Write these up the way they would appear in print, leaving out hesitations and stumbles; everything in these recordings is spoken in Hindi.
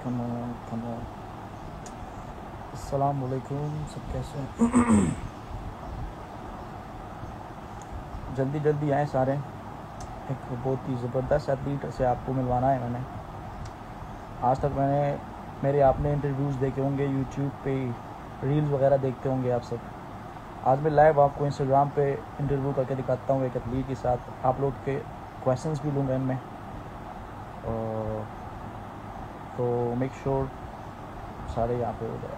Come on. अस्सलाम वालेकुम, सब कैसे हैं? जल्दी जल्दी आए सारे। एक बहुत ही ज़बरदस्त एथलीट से आपको मिलवाना है मैंने। आज तक मेरे आपने इंटरव्यूज़ देखे होंगे यूट्यूब पे, रील्स वगैरह देखते होंगे आप सब। आज मैं लाइव आपको इंस्टाग्राम पे इंटरव्यू करके दिखाता हूँ एक एथलीट के साथ। आप लोग के क्वेश्चंस भी लूँगा इनमें, तो मेक श्योर सारे यहाँ पे हो जाए।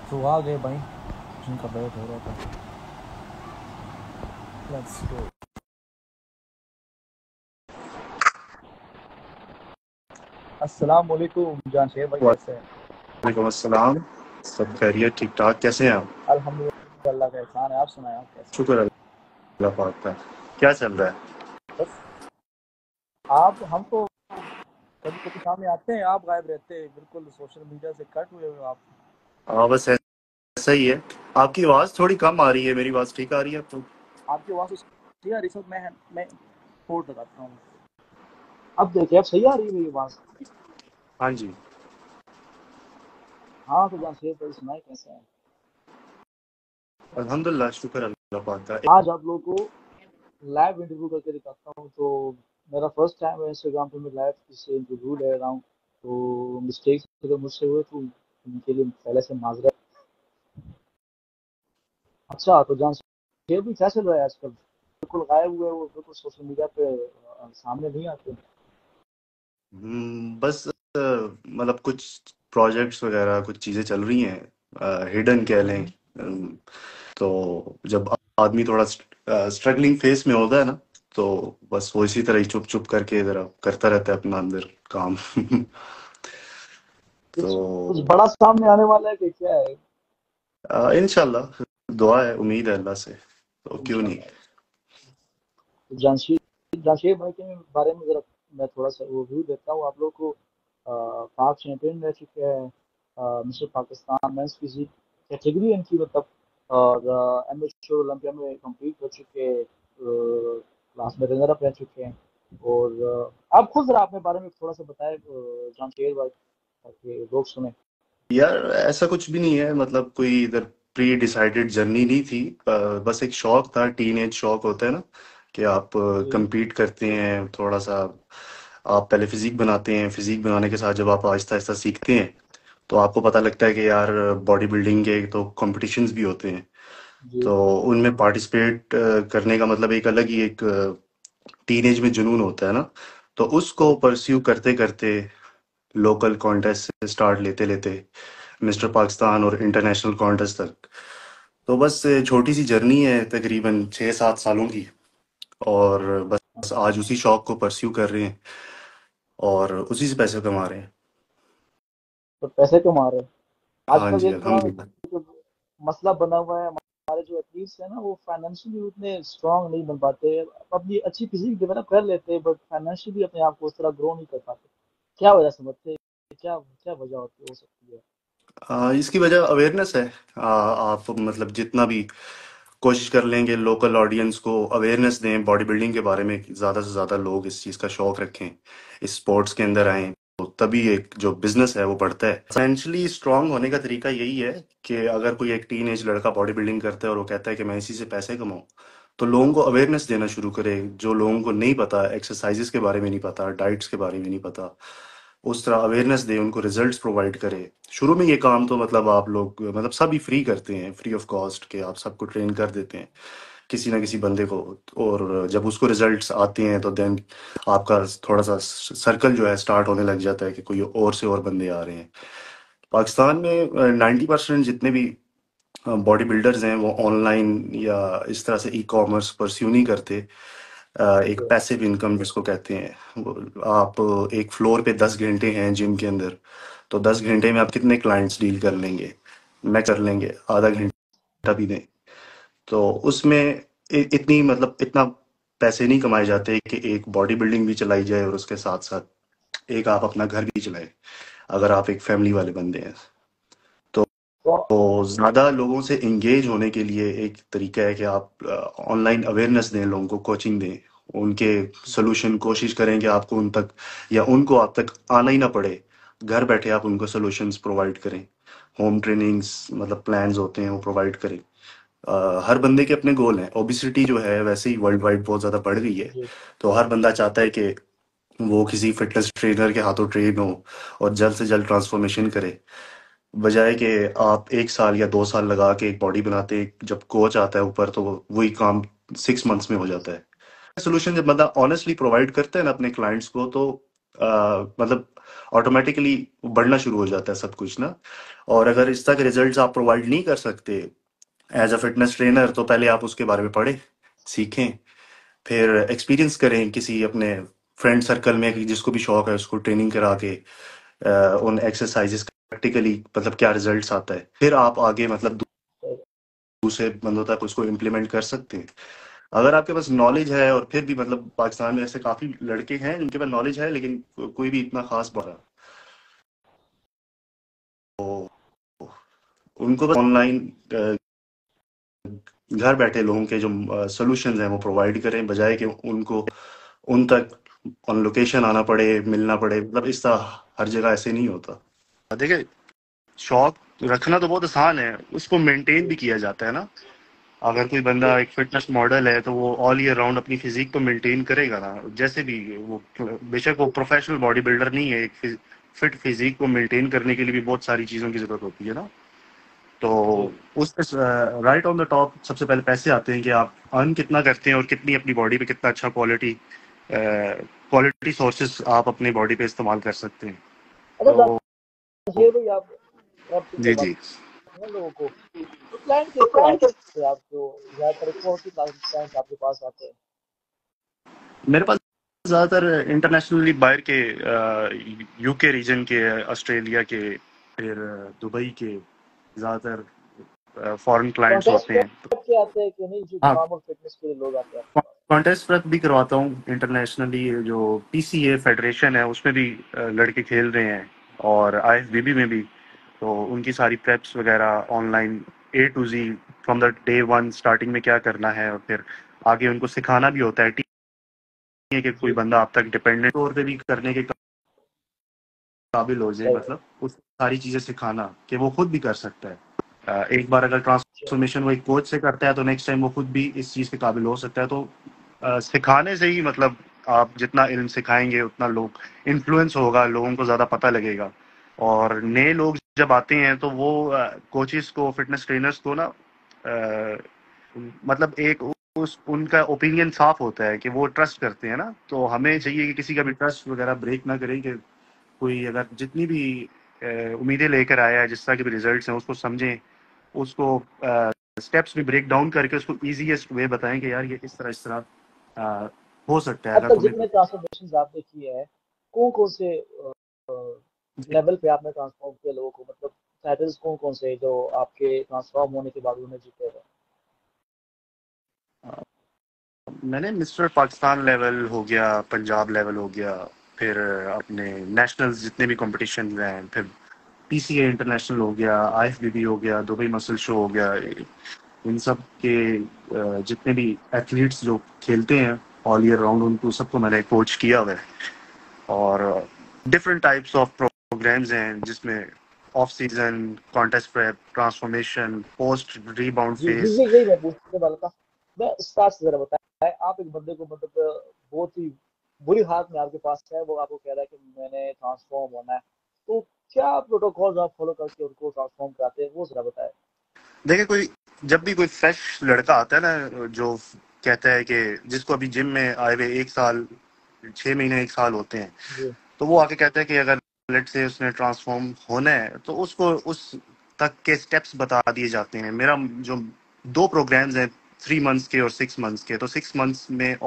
तो आ गए भाई जिनका बैट हो रहा था। Let's go. अस्सलाम वालेकुम जान शेर भाई, कैसे हैं? वालेकुम अस्सलाम। सब खैरियत, ठीक ठाक। कैसे हैं आप? अल्हम्दुलिल्लाह, अल्लाह का एहसान है। आप सुनाएं, आप कैसे हैं? शुक्र अल्लाह पाक का। क्या चल रहा है? बस आप हम तो कभी कभी सामने आते हैं, आप गायब रहते हैं, बिल्कुल सोशल मीडिया से कट हुए हो आप। हाँ, बस ऐसा ही है। आपकी आवाज़ थोड़ी कम आ रही है, मेरी आवाज़ ठीक आ रही है आपको? आपकी आवाज़ तो सही आ रही है, मैं फोड़ लगाता हूँ। अब देखिए, अब सही आ रही है मेरी आवाज़। हाँ जी। हाँ तो जान शेर भाई सुनाए, कैसे हैं? अल्हम्दुलिल्लाह, शुक्र अल्लाह पाक का। आज आप लोगों को लाइव इंटरव्यू करके दिखाता हूँ। तो मेरा फर्स्ट टाइम है इंस्टाग्राम पे मैं लाइव किसी इंटरव्यू ले रहा हूँ। तो मिस्टेक्स अगर मुझसे हुए तो उनके लिए पहले से माजरत। अच्छा तो जान शेर भी क्या चल रहा है आजकल? बिल्कुल गायब हुए, वो बिल्कुल सोशल मीडिया पे सामने नहीं आते। बस मतलब कुछ प्रोजेक्ट्स वगैरह कुछ चीज़ें चल रही हैं, हिडन कह लें। तो जब आदमी थोड़ा स्ट्रगलिंग फेस में होता है ना, तो बस वो इसी तरह ही चुप चुप करके ज़रा करता रहता है अपना अंदर काम। कुछ तो बड़ा सामने आने वाला है कि क्या है? इंशाल्लाह, दुआ है, उम्मीद है अल्लाह से, तो क्यों नहीं। इंशाल्लाह। तो जामशेद भाई के बारे में जरा मैं थोड़ा सा ओवरव्यू देता हूँ आप लोग को। पाक चैंपियन रह चुके हैं, mister Pakistan men's physique category इनकी, मतलब। और एमेच्योर ओलंपिया में कम्पीट कर चुके हैं, लास्ट में रनर अप रह चुके हैं। और आप खुद जरा अपने बारे में थोड़ा सा बताएं, जामशेद भाई, ताकि लोग सुने। यार ऐसा कुछ भी नहीं है, मतलब कोई इधर प्री डिसाइडेड जर्नी नहीं थी। बस एक शौक था, टीन एज शौक होता है ना, कि आप जी कंपीट करते हैं थोड़ा सा। आप पहले फिजिक बनाते हैं, फिजिक बनाने के साथ जब आप आहिस्ता आहिस्ता सीखते हैं, तो आपको पता लगता है कि यार बॉडी बिल्डिंग के तो कॉम्पिटिशन्स भी होते हैं। जी तो उनमें पार्टिसिपेट करने का मतलब एक अलग ही एक टीनेज में जुनून होता है ना। तो उसको परस्यू करते करते लोकल कॉन्टेस्ट से स्टार्ट लेते लेते मिस्टर पाकिस्तान और इंटरनेशनल कॉन्टेस्ट तक। तो बस छोटी सी जर्नी है, तकरीबन 6-7 सालों की। और बस आज उसी शौक को परस्यू कर रहे हैं और उसी से पैसे कमा रहे हैं। तो पैसे कमा रहे हैं। हाँ आजकल जी, एक बड़ा अल्हम्दुलिल्लाह। जो मसला बना हुआ है, हमारे जो एथलीट्स हैं ना, वो फाइनेंशियली उतने स्ट्रांग नहीं बन पाते। अपनी अच्छी फिजिक डेवलप कर लेते हैं, बट फाइनेंशियली अपने आप को उस तरह ग्रो नहीं कर पाते। क्या वजह समझते हैं? क्या क्या वजह होती हो सकती है? इसकी वजह अवेयरनेस है। आप मतलब जितना भी कोशिश कर लेंगे लोकल ऑडियंस को अवेयरनेस दें बॉडी बिल्डिंग के बारे में, ज़्यादा से ज़्यादा लोग इस चीज़ का शौक रखें, इस स्पोर्ट्स के अंदर आएं, तो तभी एक जो बिजनेस है वो बढ़ता है। फाइनेंशियली स्ट्रांग होने का तरीका यही है कि अगर कोई एक टीन एज लड़का बॉडी बिल्डिंग करता है और वो कहता है कि मैं इसी से पैसे कमाऊं, तो लोगों को अवेयरनेस देना शुरू करे। जो लोगों को नहीं पता, एक्सरसाइजेस के बारे में नहीं पता, डाइट्स के बारे में नहीं पता, उस तरह अवेयरनेस दे, उनको रिजल्ट्स प्रोवाइड करे। शुरू में ये काम तो मतलब आप लोग मतलब सभी फ्री करते हैं, फ्री ऑफ कॉस्ट के आप सबको ट्रेन कर देते हैं किसी ना किसी बंदे को। और जब उसको रिजल्ट्स आते हैं तो देन आपका थोड़ा सा सर्कल जो है स्टार्ट होने लग जाता है कि कोई और से और बंदे आ रहे हैं। पाकिस्तान में 90% जितने भी बॉडी बिल्डर्स हैं वो ऑनलाइन या इस तरह से ई कॉमर्स परस्यू नहीं करते। एक जी। पैसिव इनकम जिसको कहते हैं आप एक फ्लोर पे 10 घंटे हैं जिम के अंदर, तो 10 घंटे में आप कितने क्लाइंट्स डील कर लेंगे? मैं कर लेंगे आधा घंटा भी दें, तो उसमें इतनी मतलब इतना पैसे नहीं कमाए जाते कि एक बॉडी बिल्डिंग भी चलाई जाए और उसके साथ साथ एक आप अपना घर भी चलाए, अगर आप एक फैमिली वाले बंदे हैं तो। तो तो ज़्यादा लोगों से इंगेज होने के लिए एक तरीका है कि आप ऑनलाइन अवेयरनेस दें, लोगों को कोचिंग दें, उनके सोल्यूशन कोशिश करें कि आपको उन तक या उनको आप तक आना ही ना पड़े, घर बैठे आप उनको सोल्यूशंस प्रोवाइड करें। होम ट्रेनिंग्स मतलब प्लान्स होते हैं वो प्रोवाइड करें। हर बंदे के अपने गोल हैं। ओबिसिटी जो है वैसे ही वर्ल्ड वाइड बहुत ज़्यादा बढ़ गई है, जी तो हर बंदा चाहता है कि वो किसी फिटनेस ट्रेनर के हाथों ट्रेन हो और जल्द से जल्द ट्रांसफॉर्मेशन करे, बजाय कि आप 1 साल या 2 साल लगा के एक बॉडी बनाते हैं। जब कोच आता है ऊपर तो वही काम 6 मंथ्स में हो जाता है। सोल्यूशन जब बंदा ऑनेस्टली प्रोवाइड करता है ना अपने क्लाइंट्स को, तो मतलब ऑटोमेटिकली बढ़ना शुरू हो जाता है सब कुछ ना। और अगर इस तक रिजल्ट्स आप प्रोवाइड नहीं कर सकते एज अ फिटनेस ट्रेनर, तो पहले आप उसके बारे में पढ़ें, सीखें, फिर एक्सपीरियंस करें किसी अपने फ्रेंड सर्कल में कि जिसको भी शौक है उसको ट्रेनिंग करा के उन एक्सरसाइजेस प्रैक्टिकली मतलब क्या रिजल्ट्स आता है, फिर आप आगे मतलब सही दूसरे बंदों तक उसको इम्प्लीमेंट कर सकते हैं। अगर आपके पास नॉलेज है, और फिर भी मतलब पाकिस्तान में ऐसे काफी लड़के हैं जिनके पास नॉलेज है लेकिन कोई भी इतना खास पड़ा, तो उनको बस ऑनलाइन घर बैठे लोगों के जो सोल्यूशंस हैं वो प्रोवाइड करें, बजाय कि उनको उन तक ऑन लोकेशन आना पड़े, मिलना पड़े। मतलब इस तरह हर जगह ऐसे नहीं होता। देखिए, शौक रखना तो बहुत आसान है, उसको मेंटेन भी जी किया जाता है ना। अगर कोई बंदा जी एक फिटनेस मॉडल है तो वो ऑल ईयर राउंड अपनी फिजिक को मेंटेन करेगा ना, जैसे भी वो, बेशक वो प्रोफेशनल बॉडी बिल्डर नहीं है, एक फिट फिजिक को मेंटेन करने के लिए भी बहुत सारी चीजों की जरूरत होती है ना। तो जी उस राइट ऑन द टॉप सबसे पहले पैसे आते हैं कि आप अर्न कितना करते हैं और कितनी अपनी बॉडी पे कितना अच्छा क्वालिटी सोर्सेस आप अपनी बॉडी पे इस्तेमाल कर सकते हैं। अच्छा तो ये भाई आप जी करवा जी। ना लोगों को, तो क्लाइंट किस तरह आते हैं आपको, ज्यादातर कौन से क्लाइंट आपके पास आते हैं? मेरे पास ज़्यादातर इंटरनेशनली बाहर के, यूके रीजन के, ऑस्ट्रेलिया के, फिर दुबई के ज़्यादातर फॉरेन क्लाइंट्स कॉन्टेस्ट होते हैं। तो प्रेप के आते हैं कि नहीं, जो हाँ, नॉर्मल फिटनेस के लिए लोग आते हैं आपके पास? कॉन्टेस्ट प्रेप भी करवाता हूँ इंटरनेशनली। जो पीसीए फेडरेशन है उसमें भी लड़के खेल रहे हैं, और आईएफबीबी में भी। तो उनकी सारी प्रेप्स वगैरह online, A to Z, from the day one starting में क्या करना है, और फिर आगे उनको सिखाना भी होता है। ठीक है कि कोई जी बंदा आप तक डिपेंडेंट तौर पे भी करने के काबिल हो जाए, सही मतलब उस सारी चीजें सिखाना कि वो खुद भी कर सकता है। एक बार अगर अच्छा ट्रांसफॉर्मेशन वो एक कोच से करता है तो नेक्स्ट टाइम वो खुद भी इस चीज के काबिल हो सकता है। तो सिखाने से ही मतलब आप जितना इल्म सिखाएंगे उतना लोग इन्फ्लुएंस होगा, लोगों को ज्यादा पता लगेगा। और नए लोग जब आते हैं तो वो कोचेस को, फिटनेस ट्रेनर्स को ना, मतलब एक उस उनका ओपिनियन साफ होता है कि वो ट्रस्ट करते हैं ना। तो हमें चाहिए कि किसी का भी ट्रस्ट वगैरह ब्रेक ना करें, कि कोई अगर जितनी भी उम्मीदें लेकर आया है, जिस तरह के भी रिजल्ट्स हैं उसको समझें, उसको स्टेप्स भी ब्रेक डाउन करके उसको इजीएस्ट वे बताएं कि यार ये इस तरह हो सकता है अब अगर तक तुम्हें। जितने ट्रांसफॉर्मेशन आपने किए हैं, कौन कौन से लेवल पे आपने ट्रांसफॉर्म किया लोगों को, मतलब टाइटल्स कौन कौन से जो आपके ट्रांसफॉर्म होने के बाद उन्हें जीते हैं? मैंने मिस्टर पाकिस्तान लेवल हो गया, पंजाब लेवल हो गया, फिर अपने नेशनल्स जितने भी कंपटीशन हैं, फिर पीसीए इंटरनेशनल हो गया, आईएफबीबी हो गया, दुबई मसल शो हो गया, इन सब के जितने भी एथलीट्स जो खेलते हैं ऑल ईयर राउंड, उनको सबको मैंने कोच किया हुआ है। और डिफरेंट टाइप्स ऑफ प्रोग्राम्स हैं जिसमें off season, contest prep, transformation, post rebound जी जी फेज। जी यही मैं पूछने वाला था। मैं स्टार्ट से जरा बताएं, आप एक बंदे को मतलब बहुत ही बुरी हालत में आपके पास है, वो आपको कह रहा है कि मैंने ट्रांसफॉर्म होना है, तो क्या प्रोटोकॉल आप फॉलो करके उनको ट्रांसफॉर्म कराते हैं, वो जरा बताएं। देखिए, कोई जब भी कोई फ्रेश लड़का आता है ना, जो कहता है कि जिसको अभी जिम में आए हुए 1 साल, 6 महीने, 1 साल होते हैं, जी तो वो आके कहता है कि अगर लेट से उसने ट्रांसफॉर्म होना है तो उसको उस तक के स्टेप्स बता दिए जाते हैं। मेरा जो 2 प्रोग्राम्स हैं, 3 मंथ्स के और 6 मंथ्स के, तो 6 मंथ्स में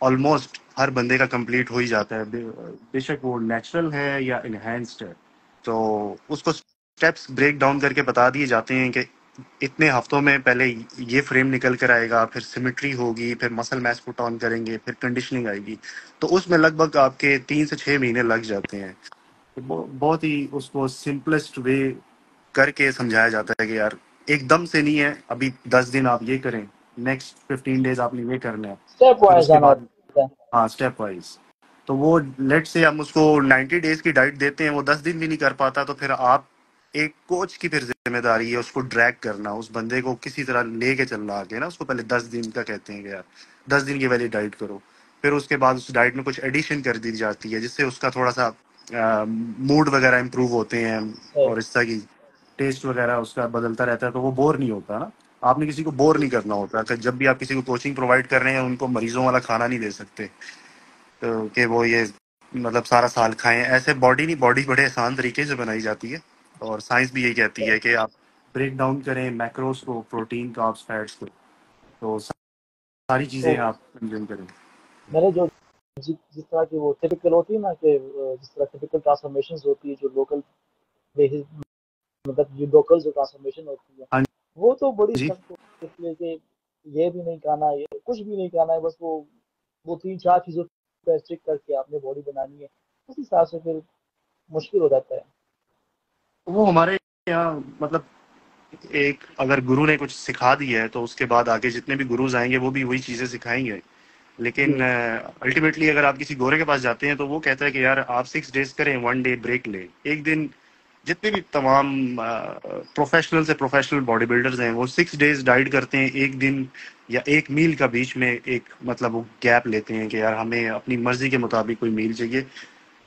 ऑलमोस्ट हर बंदे का कंप्लीट हो ही जाता है, बेशक वो नेचुरल है या इनहेंस्ड है। तो उसको स्टेप्स ब्रेक डाउन करके बता दिए जाते हैं कि इतने हफ्तों में पहले ये फ्रेम निकल कर आएगा, फिर सिमेट्री होगी, फिर मसल मैस पुट ऑन करेंगे, फिर कंडीशनिंग आएगी। तो उसमें लगभग आपके 3 से 6 महीने लग जाते हैं। तो बहुत ही उसको सिंपलेस्ट वे करके समझाया जाता है कि यार एकदम से नहीं है, अभी 10 दिन आप ये करें, नेक्स्ट 15 डेज आपने ये करना है, स्टेप फिर वाइज उसके आना बाद होता है। हाँ स्टेप वाइज। तो वो लेट से हम उसको 90 डेज की डाइट देते हैं, वो 10 दिन भी नहीं कर पाता, तो फिर आप एक कोच की फिर जिम्मेदारी है उसको ड्रैग करना, उस बंदे को किसी तरह लेके चलना आगे ना, उसको पहले 10 दिन का कहते हैं कि यार 10 दिन की वाली डाइट करो, फिर उसके बाद उस डाइट में कुछ एडिशन कर दी जाती है जिससे उसका थोड़ा सा मूड वगैरह इंप्रूव होते हैं, सही। और इस तरह की टेस्ट वगैरह उसका बदलता रहता है, तो वो बोर नहीं होता ना। आपने किसी को बोर नहीं करना होता कि जब भी आप किसी को कोचिंग प्रोवाइड कर रहे हैं उनको मरीजों वाला खाना नहीं दे सकते, तो कि वो ये मतलब सारा साल खाएं, ऐसे बॉडी नहीं, बॉडी बड़े आसान तरीके से बनाई जाती है, और साइंस भी यही कहती सही। है कि आप ब्रेक डाउन करें मैक्रोस को, प्रोटीन कार्ब्स फैट्स को, तो सारी तो चीजें आप कंज्यूम करें। मेरे जो जिस तरह की वो टिपिकल होती है ना कि जिस तरह टिपिकल ट्रांसफॉर्मेशन होती है जो लोकल बेसिस, मतलब जो लोकल जो ट्रांसफॉर्मेशन होती है हाँ वो तो बड़ी जी। सख्त होती है कि ये भी नहीं खाना, ये कुछ भी नहीं खाना है, बस वो तीन चार चीजों पे स्टिक करके आपने बॉडी बनानी है, उस हिसाब से फिर मुश्किल हो जाता है। वो हमारे यहाँ मतलब एक अगर गुरु ने कुछ सिखा दिया है तो उसके बाद आगे जितने भी गुरुज आएंगे वो भी वही चीजें सिखाएंगे, जी। लेकिन अल्टीमेटली अगर आप किसी गोरे के पास जाते हैं तो वो कहता है कि यार आप 6 डेज करें, 1 डे ब्रेक लें, एक दिन। जितने भी तमाम प्रोफेशनल से प्रोफेशनल बॉडी बिल्डर्स हैं वो 6 डेज डाइट करते हैं, एक दिन या एक मील का बीच में एक मतलब वो गैप लेते हैं कि यार हमें अपनी मर्जी के मुताबिक कोई मील चाहिए।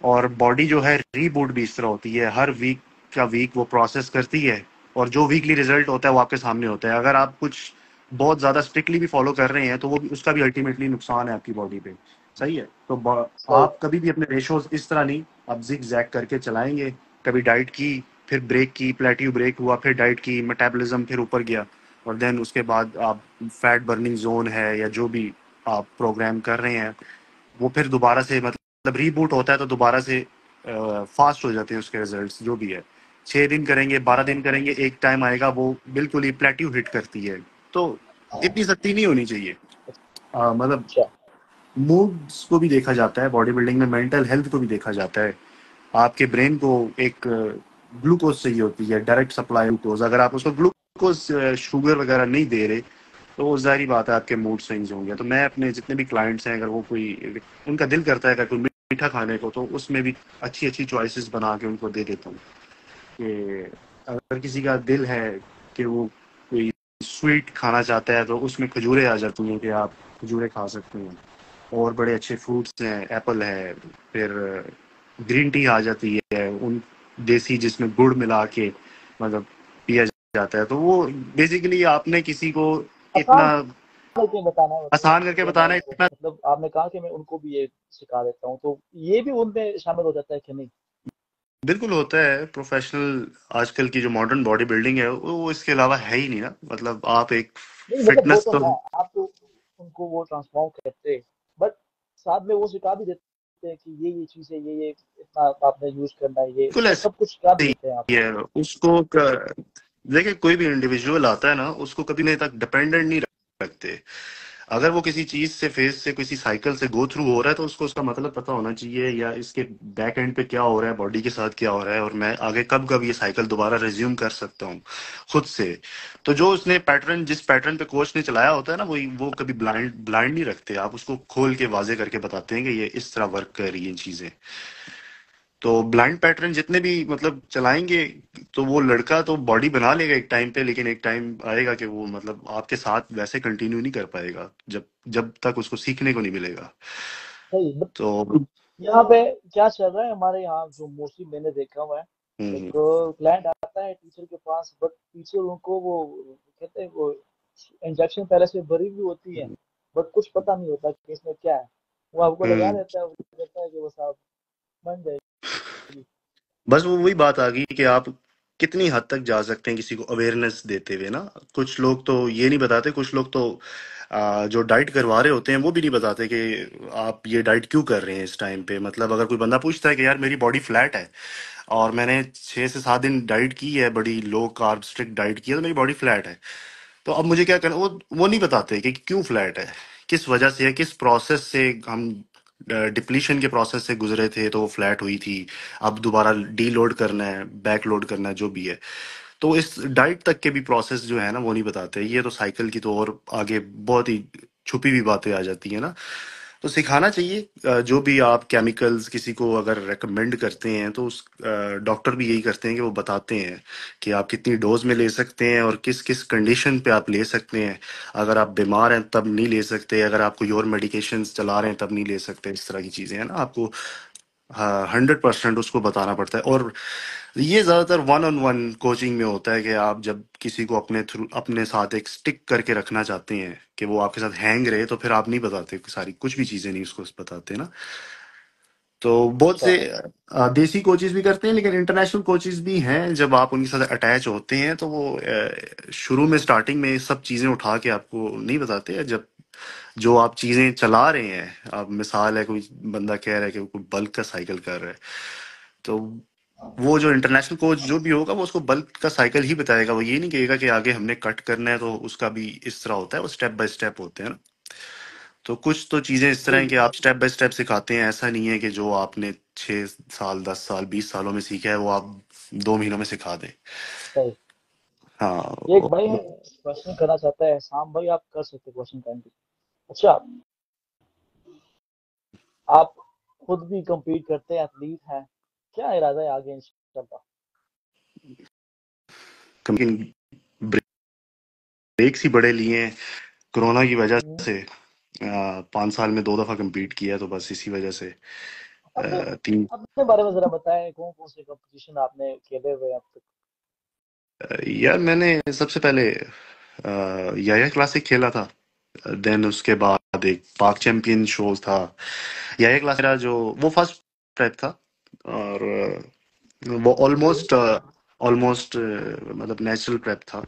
और बॉडी जो है रीबूट भी इस तरह होती है, हर वीक का वीक वो प्रोसेस करती है, और जो वीकली रिजल्ट होता है वो आपके सामने होता है। अगर आप कुछ बहुत ज्यादा स्ट्रिक्टली भी फॉलो कर रहे हैं तो वो भी उसका भी अल्टीमेटली नुकसान है आपकी बॉडी पे। सही है, तो सही। आप कभी भी अपने रेशोज इस तरह नहीं, आप जिग जैग करके चलाएंगे, कभी डाइट की, फिर ब्रेक की, प्लेट्यू ब्रेक हुआ, फिर डाइट की, मेटाबॉलिज्म फिर ऊपर गया, और देन उसके बाद आप फैट बर्निंग जोन है या जो भी आप प्रोग्राम कर रहे हैं वो फिर दोबारा से मतलब रीबूट होता है, तो दोबारा से फास्ट हो जाते हैं उसके रिजल्ट्स जो भी है। 6 दिन करेंगे, 12 दिन करेंगे, एक टाइम आएगा वो बिल्कुल ही प्लेट्यू हिट करती है। तो इतनी सख्ती नहीं होनी चाहिए। मतलब अच्छा। मूड्स को भी देखा जाता है बॉडी बिल्डिंग में, मेंटल हेल्थ को भी देखा जाता है। आपके ब्रेन को एक ग्लूकोज चाहिए होती है, डायरेक्ट सप्लाई ग्लूकोज, अगर आप उसको ग्लूकोज शुगर वगैरह नहीं दे रहे तो वो जाहिर बात है आपके मूड स्विंग्स होंगे। तो मैं अपने जितने भी क्लाइंट्स हैं अगर वो कोई उनका दिल करता है अगर कोई मीठा खाने को, तो उसमें भी अच्छी अच्छी चॉइसेस बना के उनको दे देता हूँ कि अगर किसी का दिल है कि वो कोई स्वीट खाना चाहता है तो उसमें खजूरें आ जाती हैं कि आप खजूरें खा सकते हैं, और बड़े अच्छे फ्रूट्स हैं, एप्पल है, फिर ग्रीन टी आ जाती है उन देसी जिसमें गुड़ मिला के मतलब पिया जाता है। तो वो बेसिकली आपने किसी को आसान इतना करके बताना है मतलब आसान करके कि मैं बताना है उनको, इतना। मतलब आपने कहा कि मैं उनको भी ये सिखा देता हूँ, तो ये भी उनमें शामिल हो जाता है कि नहीं? बिल्कुल होता है प्रोफेशनल, आजकल की जो मॉडर्न बॉडी बिल्डिंग है वो इसके अलावा है ही नहीं ना, मतलब आप एक नहीं मतलब वो फिटनेस तो तो है, आप तो उनको वो ट्रांसफॉर्म करते, बट साथ में वो सिखा भी देते हैं कि ये चीज है, ये इतना आपने यूज करना है, ये बिल्कुल वो ऐसे सब कुछ सिखा भी ही देते हैं आप। है। उसको देखिए कोई भी इंडिविजुअल आता है ना उसको कभी नहीं तक डिपेंडेंट नहीं रखते। अगर वो किसी चीज से फेज से किसी साइकिल से गो थ्रू हो रहा है तो उसको उसका मतलब पता होना चाहिए, या इसके बैक एंड पे क्या हो रहा है, बॉडी के साथ क्या हो रहा है, और मैं आगे कब कब ये साइकिल दोबारा रिज्यूम कर सकता हूँ खुद से। तो जो उसने पैटर्न जिस पैटर्न पे कोच ने चलाया होता है ना वो कभी ब्लाइंड ब्लाइंड नहीं रखते, आप उसको खोल के वाजे करके बताते हैं कि ये इस तरह वर्क कर रही है चीजें। तो ब्लाइंड पैटर्न जितने भी मतलब चलाएंगे तो वो लड़का तो बॉडी बना लेगा एक टाइम पे, लेकिन एक टाइम आएगा कि वो मतलब आपके साथ वैसे कंटिन्यू नहीं कर पाएगा जब जब तक उसको सीखने को नहीं मिलेगा। सही। बट तो यहाँ पे क्या चल रहा है हमारे यहाँ, जो मोस्टली मैंने देखा हुआ है, एक हम्म, क्लाइंट आता है टीचर के पास, बट टीचर उनको वो कहते हैं वो इंजेक्शन पहले से भरी हुई होती है, बट कुछ पता नहीं होता कि इसमें क्या है, वो आपको लगा हम्म, देता है, वो कहता है कि बस आप बन जाएगी। बस वो वही बात आ गई कि आप कितनी हद तक जा सकते हैं किसी को अवेयरनेस देते हुए ना। कुछ लोग तो ये नहीं बताते, कुछ लोग तो जो डाइट करवा रहे होते हैं वो भी नहीं बताते कि आप ये डाइट क्यों कर रहे हैं इस टाइम पे। मतलब अगर कोई बंदा पूछता है कि यार मेरी बॉडी फ्लैट है और मैंने 6 से 7 दिन डाइट की है, बड़ी लो कार्ब स्ट्रिक्ट डाइट की है, तो मेरी बॉडी फ्लैट है, तो अब मुझे क्या करना, वो नहीं बताते कि क्यों फ्लैट है, किस वजह से है, किस प्रोसेस से हम डिप्लीशन के प्रोसेस से गुजरे थे तो वो फ्लैट हुई थी, अब दोबारा डी लोड करना है, बैक लोड करना है, जो भी है। तो इस डाइट तक के भी प्रोसेस जो है ना वो नहीं बताते। ये तो साइकिल की तो और आगे बहुत ही छुपी हुई बातें आ जाती है ना। तो सिखाना चाहिए। जो भी आप केमिकल्स किसी को अगर रेकमेंड करते हैं तो उस डॉक्टर भी यही करते हैं कि वो बताते हैं कि आप कितनी डोज में ले सकते हैं और किस किस कंडीशन पे आप ले सकते हैं। अगर आप बीमार हैं तब नहीं ले सकते, अगर आप कोई और मेडिकेशंस चला रहे हैं तब नहीं ले सकते। इस तरह की चीजें हैं ना, आपको हाँ 100% उसको बताना पड़ता है। और ये ज्यादातर वन ऑन वन कोचिंग में होता है कि आप जब किसी को अपने थ्रू अपने साथ एक स्टिक करके रखना चाहते हैं कि वो आपके साथ हैंग रहे, तो फिर आप नहीं बताते, सारी कुछ भी चीजें नहीं उसको बताते ना। तो बहुत अच्छा। से देसी कोचेस भी करते हैं, लेकिन इंटरनेशनल कोचेस भी हैं। जब आप उनके साथ अटैच होते हैं तो वो शुरू में स्टार्टिंग में ये सब चीजें उठा के आपको नहीं बताते। जब जो आप चीजें चला रहे हैं, आप मिसाल है कोई बंदा कह रहा है कि वो कोई बल्क का साइकिल कर रहा है, तो वो जो इंटरनेशनल कोच जो भी होगा वो उसको बल्क का साइकिल ही बताएगा। वो ये नहीं कहेगा कि आगे हमने कट करना है तो उसका भी इस तरह होता है। वो स्टेप बाय स्टेप होते हैं ना। तो कुछ तो चीजें इस तरह हैं कि ठीक। आप स्टेप बाय स्टेप सिखाते हैं। ऐसा नहीं है कि जो आपने 6 साल 10 साल 20 सालों में सीखा है वो आप 2 महीनों में सिखा दें। सही। हाँ एक भाई है क्वेश्चन करना चाहता है, शाम भाई आप कर सकते क्वेश्चन टाइम पे। अच्छा, आप खुद भी compete करते हैं, एथलीट हैं, क्या इरादा है आगे इंशाल्लाह? लेकिन ब्रेक्स ही बड़े लिए हैं कोरोना की वजह हम्म। से। 5 साल में 2 दफा compete किया, तो बस इसी वजह से अपने तीन। अपने बारे में जरा बताएं, कौन कौन से कंपटीशन आपने खेले हुए हैं अब तक? यार मैंने सबसे पहले याया क्लासिक खेला था। देन उसके बाद एक पाक चैंपियन शो था। याया क्लास मेरा जो वो फर्स्ट ट्रैक था। और वो ओके। ऑलमोस्ट ऑलमोस्ट मतलब नेचुरल प्रेप था।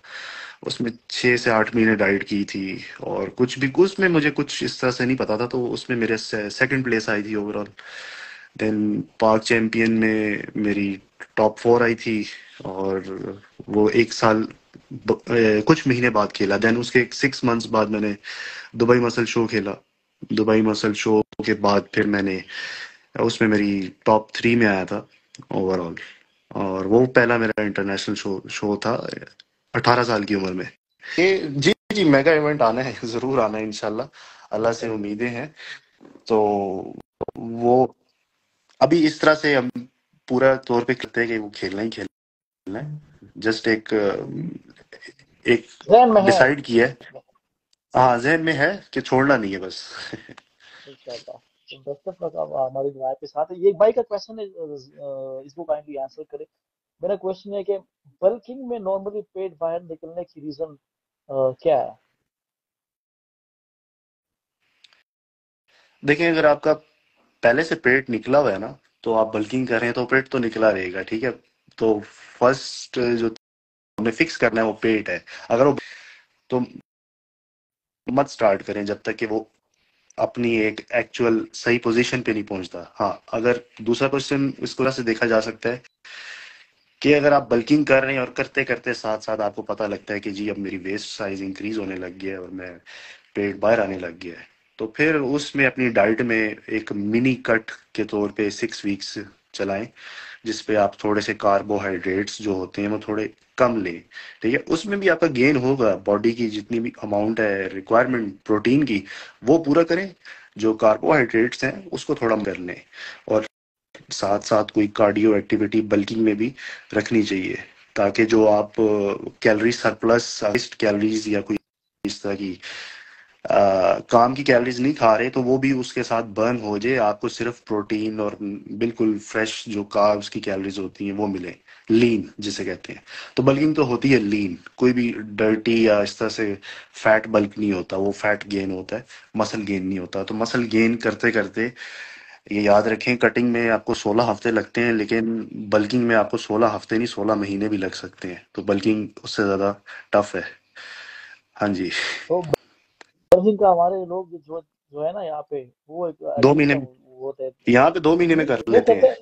उसमें 6 से 8 महीने डाइट की थी। और कुछ भी उसमें मुझे कुछ इस तरह से नहीं पता था, तो उसमें मेरे सेकंड प्लेस आई थी ओवरऑल। देन पाक चैंपियन में मेरी टॉप 4 आई थी। और वो एक साल कुछ महीने बाद खेला। देन उसके 6 मंथ्स बाद मैंने दुबई मसल शो खेला। दुबई मसल शो के बाद फिर मैंने उसमें मेरी टॉप 3 में आया था ओवरऑल। और वो पहला मेरा इंटरनेशनल शो शो था 18 साल की उम्र में। ये जी जी मेगा इवेंट आना है, जरूर आना है इंशाल्लाह। अल्लाह से उम्मीदें हैं। तो वो अभी इस तरह से हम पूरा तौर पे करते हैं कि वो खेलना ही खेलना है। जस्ट एक एक जहन में है डिसाइड किया है। हाँ जहन में है कि छोड़ना नहीं है बस। इंशाल्लाह। तो बेस्ट ऑफ लक। आप हमारी दुआ के साथ है। ये एक भाई का क्वेश्चन है, इसको काइंडली आंसर करें। मेरा क्वेश्चन है कि बल्किंग में नॉर्मली पेट बाहर निकलने की रीजन क्या है? देखिए, अगर आपका पहले से पेट निकला हुआ है ना, तो आप बल्किंग कर रहे हैं तो पेट तो निकला रहेगा, ठीक है। तो फर्स्ट जो हमें फिक्स करना है वो पेट है। अगर वो तो मत स्टार्ट करें जब तक कि वो अपनी एक एक्चुअल सही पोजीशन पे नहीं पहुंचता। हाँ, अगर दूसरा क्वेश्चन इस तरह से देखा जा सकता है कि अगर आप बल्किंग कर रहे हैं और करते करते साथ साथ आपको पता लगता है कि जी अब मेरी वेस्ट साइज इंक्रीज होने लग गया है और मैं पेट बाहर आने लग गया है, तो फिर उसमें अपनी डाइट में एक मिनी कट के तौर पे 6 वीक्स चलाएं, जिसपे आप थोड़े से कार्बोहाइड्रेट्स जो होते हैं वो थोड़े कम लें। ठीक है, उसमें भी आपका गेन होगा। बॉडी की जितनी भी अमाउंट है रिक्वायरमेंट प्रोटीन की, वो पूरा करें। जो कार्बोहाइड्रेट्स हैं उसको थोड़ा कर लें। और साथ साथ कोई कार्डियो एक्टिविटी बल्किंग में भी रखनी चाहिए, ताकि जो आप कैलोरी सरप्लस कैलोरीज या कोई इस तरह की काम की कैलोरीज नहीं खा रहे, तो वो भी उसके साथ बर्न हो जाए। आपको सिर्फ प्रोटीन और बिल्कुल फ्रेश जो कार्ब्स की कैलोरीज होती हैं वो मिले, लीन जिसे कहते हैं। तो बल्किंग तो होती है लीन, कोई भी डर्टी या इस तरह से फैट बल्क नहीं होता। वो फैट गेन होता है, मसल गेन नहीं होता। तो मसल गेन करते करते ये याद रखें, कटिंग में आपको 16 हफ्ते लगते हैं, लेकिन बल्किंग में आपको 16 हफ्ते नहीं 16 महीने भी लग सकते हैं। तो बल्किंग उससे ज्यादा टफ है। हाँ जी। तो बल्किंग का हमारे लोग जो जो है ना यहाँ पे, वो एक दो अजीब सा महीने वो होता है। यहाँ पे 2 महीने में कर वो लेते कहते हैं।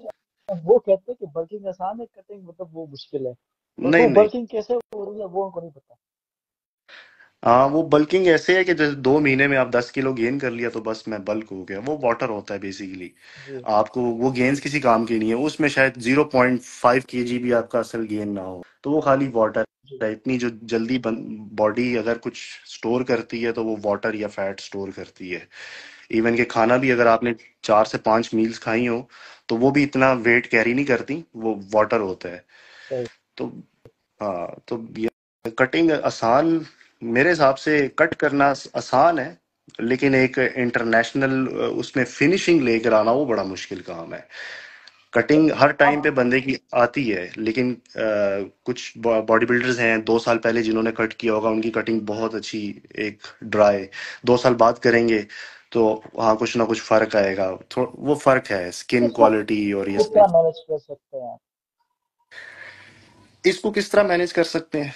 हैं वो कहते हैं कि बल्किंग आसान है, कटिंग मतलब वो मुश्किल है। तो नहीं नहीं, बल्किंग कैसे हो रही है वो उनको नहीं पता। हाँ, वो बल्किंग ऐसे है कि जैसे 2 महीने में आप 10 किलो गेन कर लिया तो बस मैं बल्क हो गया। वो वाटर होता है बेसिकली। जी आपको वो गेन्स किसी काम की नहीं है, उसमें शायद 0.5 kg भी आपका असल गेन ना हो, तो वो खाली वाटर जी है। इतनी जो जल्दी बॉडी अगर कुछ स्टोर करती है तो वो वाटर या फैट स्टोर करती है। इवन के खाना भी अगर आपने 4 से 5 मील्स खाई हो तो वो भी इतना वेट कैरी नहीं करती, वो वाटर होता है। सही। तो हाँ, तो ये कटिंग आसान, मेरे हिसाब से कट करना आसान है, लेकिन एक इंटरनेशनल उसमें फिनिशिंग लेकर आना वो बड़ा मुश्किल काम है। कटिंग हर टाइम पे आप बंदे की आती है, लेकिन कुछ बॉडी बिल्डर्स हैं 2 साल पहले जिन्होंने कट किया होगा, उनकी कटिंग बहुत अच्छी, एक ड्राई। 2 साल बाद करेंगे तो हाँ कुछ ना कुछ फर्क आएगा। वो फर्क है स्किन इसको क्वालिटी और ये किस सारी। तरह मैनेज कर सकते हैं आप? इसको किस तरह मैनेज कर सकते हैं?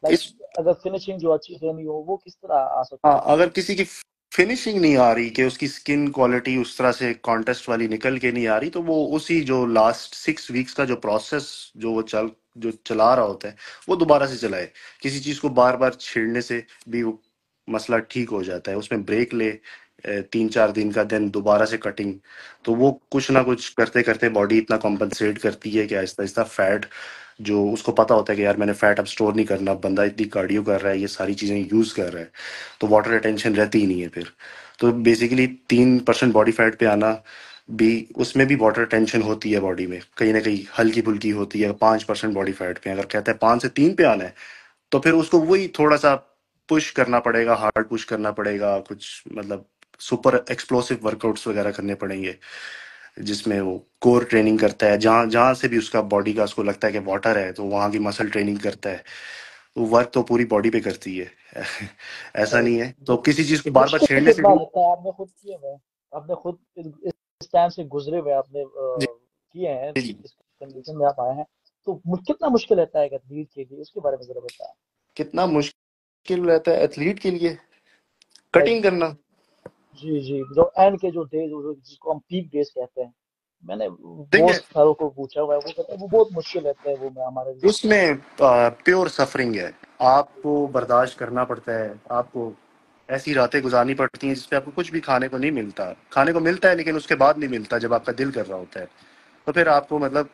लाइक इस अगर फिनिशिंग जो अच्छी देनी हो वो किस तरह आ हाँ, सकती है? अगर किसी की फिनिशिंग नहीं आ रही, कि उसकी स्किन क्वालिटी उस तरह से कॉन्टेस्ट वाली निकल के नहीं आ रही, तो वो उसी जो लास्ट 6 वीक्स का जो प्रोसेस जो वो जो चला रहा होता है वो दोबारा से चलाए। किसी चीज को बार बार छेड़ने से भी वो मसला ठीक हो जाता है। उसमें ब्रेक ले 3-4 दिन का, देन दोबारा से कटिंग। तो वो कुछ ना कुछ करते करते बॉडी इतना कॉम्पनसेट करती है कि आहिस्ता आहिस्ता फैट, जो उसको पता होता है कि यार मैंने फैट अब स्टोर नहीं करना, बंदा इतनी कार्डियो कर रहा है, ये सारी चीजें यूज कर रहा है, तो वाटर रिटेंशन रहती ही नहीं है फिर। तो बेसिकली 3% बॉडी फैट पे आना भी, उसमें भी वाटर टेंशन होती है बॉडी में, कहीं ना कहीं हल्की फुल्की होती है। 5% बॉडी फैट पे अगर कहता है 5 से 3 पे आना है, तो फिर उसको वही थोड़ा सा पुश करना पड़ेगा, हार्ड पुश करना पड़ेगा, कुछ मतलब सुपर एक्सप्लोसिव वर्कआउट्स वगैरह करने पड़ेंगे, जिसमें वो कोर ट्रेनिंग करता है, जहाँ जहाँ से भी उसका बॉडी का उसको लगता है कि वाटर है तो वहाँ की मसल ट्रेनिंग करता है। तो वर्क तो पूरी बॉडी पे करती है। ऐसा सही। नहीं है तो किसी चीज को बार बार मुश्किल छेड़ने से कितना भी। रहता है? आपने खुद किए हुए हैं, आपने खुद इस टाइम से गुजरे हुए, आपने जी किए हैं, जी। इस कंडीशन में आप आए हैं, तो कितना मुश्किल रहता है एथलीट के लिए, उसके बारे में जरा बताएं। कितना मुश्किल रहता है एथलीट के लिए लाइक कटिंग करना? जी जी, जो एंड के जो डेज, जिसको हम पीक डेज कहते हैं, मैंने बहुत देखिए, सारों को पूछा हुआ है, वो कहते हैं वो बहुत मुश्किल रहता है वो, मैं हमारे लिए। उसमें प्योर सफरिंग है। आपको बर्दाश्त करना पड़ता है, आपको ऐसी रातें गुजारनी पड़ती हैं जिसपे आपको कुछ भी खाने को नहीं मिलता, खाने को मिलता है लेकिन उसके बाद नहीं मिलता जब आपका दिल कर रहा होता है। तो फिर आपको मतलब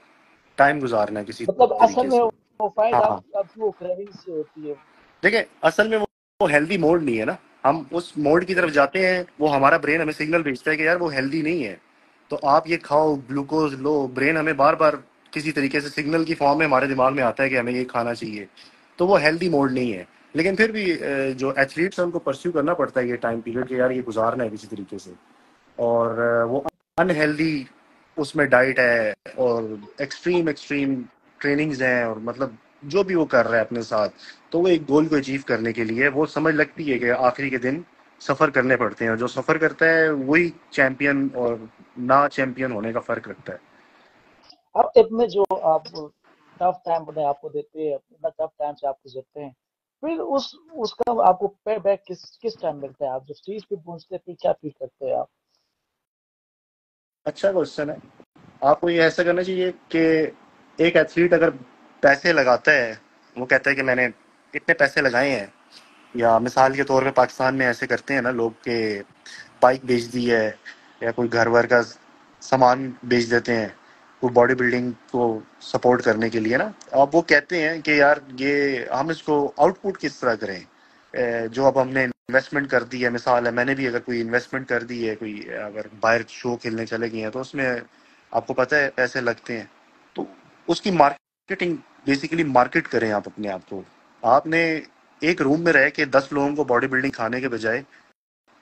टाइम गुजारना है किसी मतलब असल तरीके में से। वो फाइट हाँ, आपकी वो क्रेविंग से होती है। देखिए असल में वो हेल्दी मोड नहीं है ना। हम उस मोड की तरफ जाते हैं, वो हमारा ब्रेन हमें सिग्नल भेजता है कि यार वो हेल्दी नहीं है, तो आप ये खाओ, ग्लूकोज लो। ब्रेन हमें बार बार किसी तरीके से सिग्नल की फॉर्म में हमारे दिमाग में आता है कि हमें ये खाना चाहिए। तो वो हेल्दी मोड नहीं है। लेकिन फिर भी जो एथलीट्स हैं उनको परस्यू करना पड़ता है ये टाइम पीरियड के, यार ये गुजारना है किसी तरीके से। और वो अनहेल्दी उसमें डाइट है, और एक्सट्रीम एक्सट्रीम ट्रेनिंग्स हैं, और मतलब जो भी वो कर रहा है अपने साथ, तो वो एक गोल को अचीव करने के लिए वो समझ लगती है कि आखिरी के दिन सफर करने पड़ते हैं, और जो सफर करता है वही चैंपियन और ना चैंपियन होने का फर्क रखता है। अब इतने जो आप टफ टाइम अपने आपको देते हैं, इतना टफ टाइम से आप गुजरते हैं, फिर उसका आपको पे बैक किस किस टाइम मिलता है? आप जब स्टेज पे पहुंचते हैं फिर क्या फील करते हैं आप? अच्छा क्वेश्चन है। आपको ये ऐसा करना चाहिए कि एक एथलीट अगर पैसे लगाता है, वो कहता है कि मैंने इतने पैसे लगाए हैं, या मिसाल के तौर पे पाकिस्तान में ऐसे करते हैं ना लोग के, बाइक बेच दी है या कोई घर वर का सामान बेच देते हैं वो बॉडी बिल्डिंग को सपोर्ट करने के लिए ना। अब वो कहते हैं कि यार ये हम इसको आउटपुट किस तरह करें। जो अब हमने इन्वेस्टमेंट कर दी है, मिसाल है मैंने भी अगर कोई इन्वेस्टमेंट कर दी है, कोई अगर बाहर शो खेलने चले गए हैं तो उसमें आपको पता है पैसे लगते हैं। तो उसकी मार्केटिंग, बेसिकली मार्केट करें आप अपने आप को। आपने एक रूम में रह के 10 लोगों को बॉडी बिल्डिंग खाने के बजाय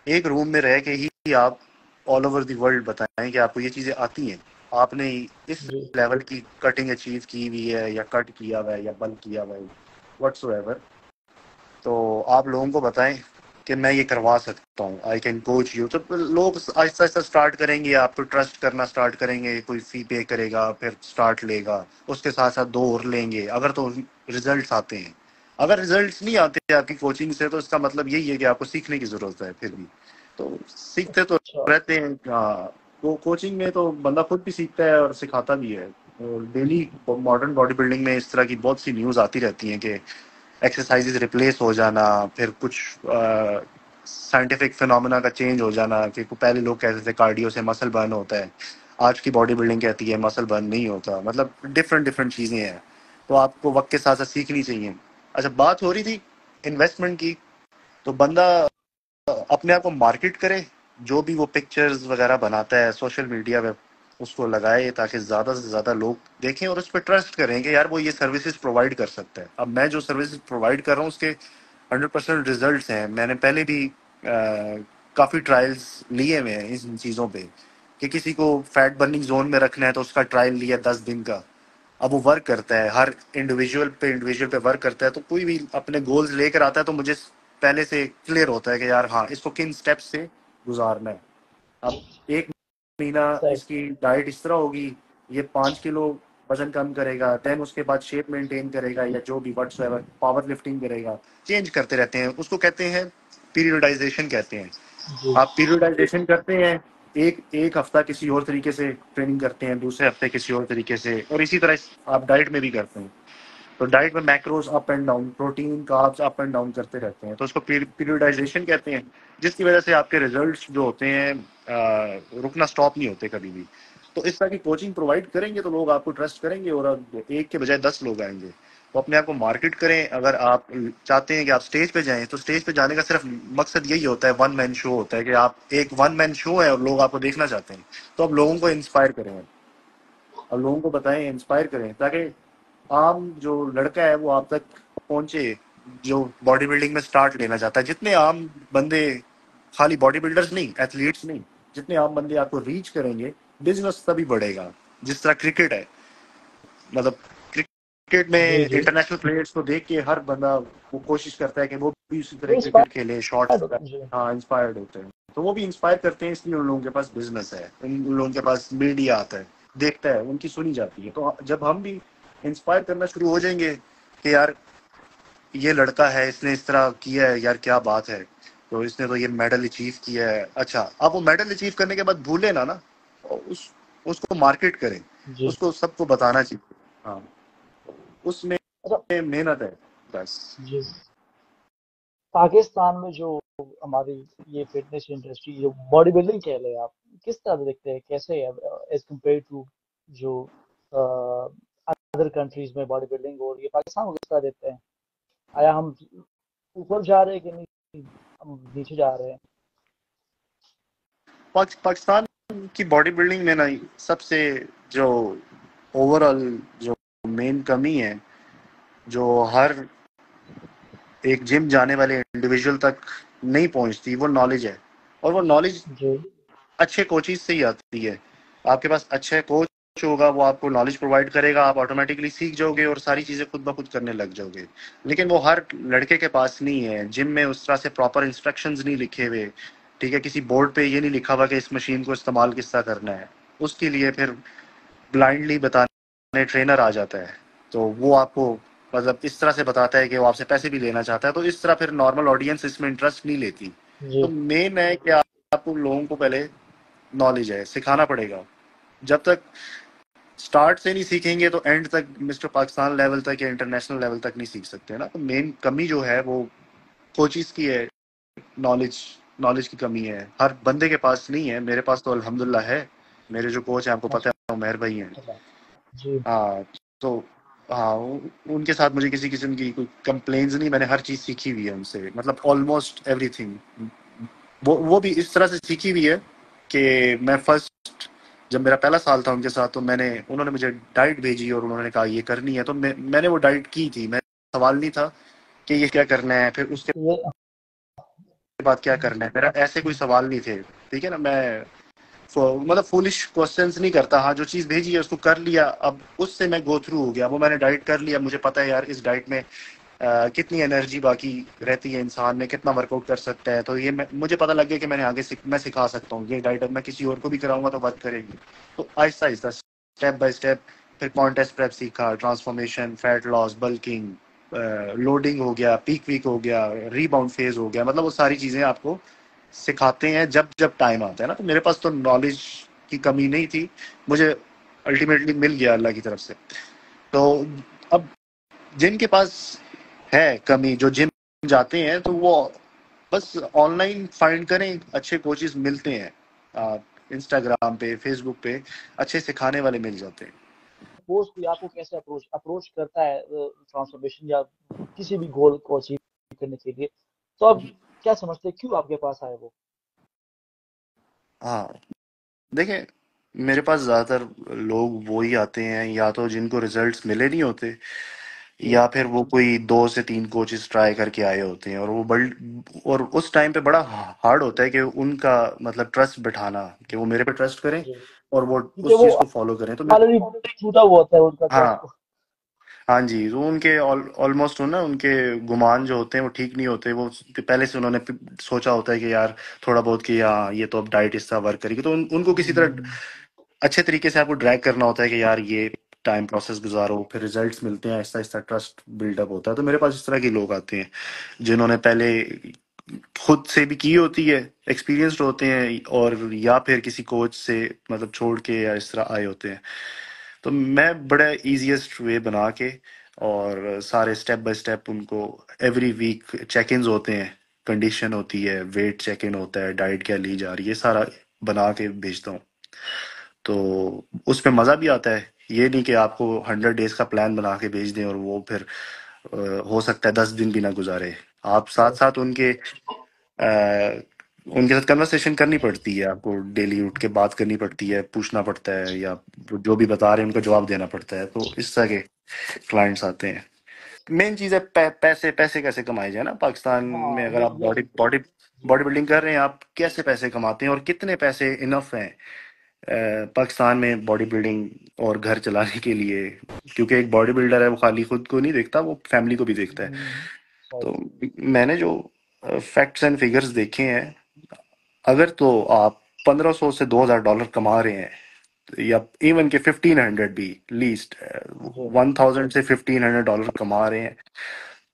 एक रूम में रह के ही आप ऑल ओवर द वर्ल्ड बताएं कि आपको ये चीजें आती हैं, आपने इस जी। लेवल की कटिंग अचीव की हुई है, या कट किया हुआ है, या बल्क किया हुआ है, व्हाट्सोएवर। तो आप लोगों को बताएं कि मैं ये करवा सकता हूँ, आई कैन कोच यू। तो लोग आहिस्ता आहिस्ता स्टार्ट करेंगे, आप पे ट्रस्ट करना स्टार्ट करेंगे, कोई फी पे करेगा, फिर स्टार्ट लेगा, उसके साथ साथ दो और लेंगे अगर तो रिजल्ट्स आते हैं। अगर रिजल्ट्स नहीं आते आपकी कोचिंग से, तो इसका मतलब यही है कि आपको सीखने की जरूरत है फिर भी। तो सीखते तो अच्छा। रहते हैं। हाँ, तो कोचिंग में तो बंदा खुद भी सीखता है और सिखाता भी है। और डेली मॉडर्न बॉडी बिल्डिंग में इस तरह की बहुत सी न्यूज आती रहती हैं कि एक्सरसाइजेज रिप्लेस हो जाना, फिर कुछ साइंटिफिक फिनोमेना का चेंज हो जाना कि पहले लोग कहते थे कार्डियो से मसल बर्न होता है, आज की बॉडी बिल्डिंग कहती है मसल बर्न नहीं होता। मतलब डिफरेंट डिफरेंट चीज़ें हैं, तो आपको वक्त के साथ साथ सीखनी चाहिए। अच्छा, बात हो रही थी इन्वेस्टमेंट की, तो बंदा अपने आप को मार्केट करे, जो भी वो पिक्चर्स वगैरह बनाता है सोशल मीडिया पे उसको लगाए ताकि ज़्यादा से ज़्यादा लोग देखें और उस पर ट्रस्ट करें कि यार वो ये सर्विसेज प्रोवाइड कर सकता है। अब मैं जो सर्विसेज प्रोवाइड कर रहा हूँ उसके 100% रिजल्ट्स हैं। मैंने पहले भी काफ़ी ट्रायल्स लिए हुए हैं इन चीज़ों पे कि किसी को फैट बर्निंग जोन में रखना है तो उसका ट्रायल लिया 10 दिन का। अब वो वर्क करता है, हर इंडिविजुअल पे वर्क करता है। तो कोई भी अपने गोल्स लेकर आता है तो मुझे पहले से क्लियर होता है कि यार हाँ इसको किन स्टेप्स से गुजारना है। अब एक महीना सही। इसकी डाइट इस तरह होगी, ये 5 किलो वजन कम करेगा, देन उसके बाद शेप मेंटेन करेगा या जो भी व्हाट्सएवर पावर लिफ्टिंग करेगा, चेंज करते रहते हैं। उसको कहते हैं पीरियडाइजेशन कहते हैं। जी। आप पीरियडाइजेशन करते हैं, एक एक हफ्ता किसी और तरीके से ट्रेनिंग करते हैं, दूसरे हफ्ते किसी और तरीके से, और इसी तरह आप डाइट में भी करते हैं। तो डाइट में macros up and down, protein carbs up and down करते रहते हैं, तो उसको पीरियडाइजेशन कहते हैं। जिसकी वजह से आपके रिजल्ट्स जो होते हैं रुकना स्टॉप नहीं होते कभी भी। तो इस तरह की कोचिंग प्रोवाइड करेंगे तो लोग आपको ट्रस्ट करेंगे और अब एक के बजाय 10 लोग आएंगे। तो अपने आप को मार्केट करें। अगर आप चाहते हैं कि आप स्टेज पे जाएं तो स्टेज पे जाने का सिर्फ मकसद यही होता है, वन मैन शो होता है कि आप एक वन मैन शो है और लोग आपको देखना चाहते हैं। तो अब लोगों को इंस्पायर करें, और लोगों को बताएं, इंस्पायर करें, ताकि आम जो लड़का है वो आप तक पहुंचे जो बॉडी बिल्डिंग में स्टार्ट लेना चाहता है। जितने आम बंदे, खाली बॉडी बिल्डर्स नहीं, एथलीट्स नहीं, जितने आम बंदे आपको रीच करेंगे बिजनेस तभी बढ़ेगा। जिस तरह क्रिकेट है, मतलब क्रिकेट जी। में जी। इंटरनेशनल प्लेयर्स को देख के हर बंदा वो कोशिश करता है कि वो भी उसी तरह वो क्रिकेट खेले, शॉट्स इंस्पायर्ड। जी। वगैरह। हाँ, इंस्पायर्ड होते हैं, तो वो भी इंस्पायर करते हैं, इसलिए उन लोगों के पास बिजनेस है, उन लोगों के पास मीडिया आता है, देखता है, उनकी सुनी जाती है। तो जब हम भी इंस्पायर करना शुरू हो जाएंगे कि यार ये लड़का है, इसने इस तरह किया है, यार क्या बात है, तो इसने तो ये मेडल अचीव किया है। अच्छा, अब वो मेडल अचीव करने के बाद भूले ना उसको मार्केट करें, जी। उसको सबको बताना चाहिए। हाँ, उसमें अच्छा। मेहनत है बस। जी। पाकिस्तान में जो हमारी ये फिटनेस इंडस्ट्री, जो बॉडी बिल्डिंग कह लें आप, किस तरह से देखते हैं, कैसे है एज कम्पेयर टू जो अदर कंट्रीज में बॉडी बिल्डिंग हो रही है, पाकिस्तान को किस तरह देखते हैं? आया हम ऊपर जा रहे हैं कि नहीं, हम नीचे जा रहे हैं? पाकिस्तान की बॉडी बिल्डिंग में ना सबसे जो ओवरऑल जो मेन कमी है, जो हर एक जिम जाने वाले इंडिविजुअल तक नहीं पहुंचती, वो नॉलेज है। और वो नॉलेज जी। अच्छे कोचेज से ही आती है। आपके पास अच्छा कोच होगा, वो आपको नॉलेज प्रोवाइड करेगा, आप ऑटोमेटिकली सीख जाओगे और सारी चीजें खुद ब खुद करने लग जाओगे। लेकिन वो हर लड़के के पास नहीं है। जिम में उस तरह से प्रॉपर इंस्ट्रक्शंस नहीं लिखे हुए, ठीक है, किसी बोर्ड पे ये नहीं लिखा हुआ कि इस मशीन को इस्तेमाल किस तरह करना है। उसके लिए फिर ब्लाइंडली बताने ट्रेनर आ जाता है, तो वो आपको मतलब इस तरह से बताता है कि वो आपसे पैसे भी लेना चाहता है, तो इस तरह फिर नॉर्मल ऑडियंस इसमें इंटरेस्ट नहीं लेती। जी। तो मेन है कि आपको लोगों को पहले नॉलेज है, सिखाना पड़ेगा। जब तक स्टार्ट से नहीं सीखेंगे तो एंड तक मिस्टर पाकिस्तान लेवल तक या इंटरनेशनल लेवल तक नहीं सीख सकते ना। तो मेन कमी जो है वो कोचिज की है, नॉलेज नॉलेज की कमी है, हर बंदे के पास नहीं है। मेरे पास तो अल्हम्दुलिल्लाह है, मेरे जो कोच हैं आपको पता है वो मेहर भाई हैं। माशाल्लाह। जी। हाँ, तो हाँ उनके साथ मुझे किसी किस्म की कोई कंप्लेन्स नहीं, मैंने हर चीज़ सीखी हुई है उनसे, मतलब ऑलमोस्ट एवरीथिंग। वो भी इस तरह से सीखी हुई है कि मैं फर्स्ट जब मेरा पहला साल था उनके साथ, तो उन्होंने मुझे डाइट भेजी और उन्होंने कहा ये करनी है, तो मैंने वो डाइट की थी। मैं सवाल नहीं था कि ये क्या करना है, फिर उसके ये। बाद क्या करना है, मेरा ऐसे कोई सवाल नहीं थे। ठीक है ना, मैं मतलब फूलिश क्वेश्चंस नहीं करता। हाँ, जो चीज़ भेजी है उसको कर लिया, अब उससे मैं गो थ्रू हो गया, वो मैंने डाइट कर लिया, मुझे पता है यार इस डाइट में कितनी एनर्जी बाकी रहती है इंसान में, कितना वर्कआउट कर सकता है। तो ये मुझे पता लग गया कि मैंने मैं सिखा सकता हूँ ये डाइट, अब मैं किसी और को भी कराऊंगा तो वर्क करेगी। तो Aahista Aahista, step by step, फिर कॉन्टेस्ट प्रेप सीखा, transformation, fat loss, bulking, loading हो गया, पीक वीक हो गया, रीबाउंड फेज हो गया, मतलब वो सारी चीज़ें आपको सिखाते हैं जब जब टाइम आता है ना। तो मेरे पास तो नॉलेज की कमी नहीं थी, मुझे अल्टीमेटली मिल गया अल्लाह की तरफ से। तो अब जिनके पास है कमी। जो जिम जाते हैं तो वो बस ऑनलाइन फाइंड करें, अच्छे कोचेस मिलते हैं। इंस्टाग्राम पे, फेसबुक पे अच्छे सिखाने वाले मिल जाते हैं। सपोज कोई आपको कैसे अप्रोच अप्रोच करता है ट्रांसफॉर्मेशन या किसी भी गोल को अचीव करने के लिए, तो आप क्या समझते हैं क्यों आपके पास आए वो? हाँ, देखें, मेरे पास ज्यादातर लोग वो ही आते हैं या तो जिनको रिजल्ट्स मिले नहीं होते, जी या फिर वो कोई 2 से 3 कोचेस ट्राई करके आए होते हैं, और वो बल्ड और उस टाइम पे बड़ा हार्ड होता है कि उनका मतलब ट्रस्ट बिठाना, कि वो मेरे पे ट्रस्ट करें जी, और वो क्योंकि उस वो चीज को फॉलो करें। तो मैं, ऑलरेडी टूटा हुआ होता है उनका ट्रस्ट हाँ, तो। हाँ जी, तो उनके ऑलमोस्ट हो ना, उनके गुमान जो होते हैं वो ठीक नहीं होते। वो पहले से उन्होंने सोचा होता है कि यार थोड़ा बहुत कि हाँ ये तो अब डाइट इस तरह वर्क करेगी, तो उनको किसी तरह हम्म, अच्छे तरीके से आपको ड्रैग करना होता है कि यार ये टाइम प्रोसेस गुजारो, फिर रिजल्ट्स मिलते हैं, आहिस्ता आहिस्ता ट्रस्ट बिल्डअप होता है। तो मेरे पास इस तरह के लोग आते हैं जिन्होंने पहले खुद से भी की होती है, एक्सपीरियंस्ड होते हैं, और या फिर किसी कोच से मतलब छोड़ के या इस तरह आए होते हैं। तो मैं बड़ा इजीएस्ट वे बना के और सारे स्टेप बाय स्टेप उनको एवरी वीक चेक इन होते हैं, कंडीशन होती है, वेट चेक इन होता है, डाइट क्या ली जा रही है, सारा बना के भेजता हूँ। तो उसमें मज़ा भी आता है। ये नहीं कि आपको 100 डेज का प्लान बना के भेज दें और वो फिर हो सकता है 10 दिन भी ना गुजारे। आप साथ राइट। साथ उनके साथ कन्वर्सेशन करनी पड़ती है, आपको डेली उठ के बात करनी पड़ती है, पूछना पड़ता है, या वो जो भी बता रहे हैं उनका जवाब देना पड़ता है। तो इस तरह के क्लाइंट्स आते हैं। मेन चीज़ है पैसे, पैसे कैसे कमाए जाए ना पाकिस्तान में। हाँ, अगर आप ये बॉडी बॉडी जी बॉडी बिल्डिंग कर रहे हैं, आप कैसे पैसे कमाते हैं और कितने पैसे इनफ हैं पाकिस्तान में बॉडी बिल्डिंग और घर चलाने के लिए। क्योंकि एक बॉडी बिल्डर है वो खाली खुद को नहीं देखता, वो फैमिली को भी देखता है। तो राइट। मैंने जो फैक्ट्स एंड फिगर्स देखे हैं, अगर तो आप 1500 से $2000 कमा रहे हैं, या इवन के 1500 भी लीस्ट, जी 1000 से 1500 डॉलर कमा रहे हैं,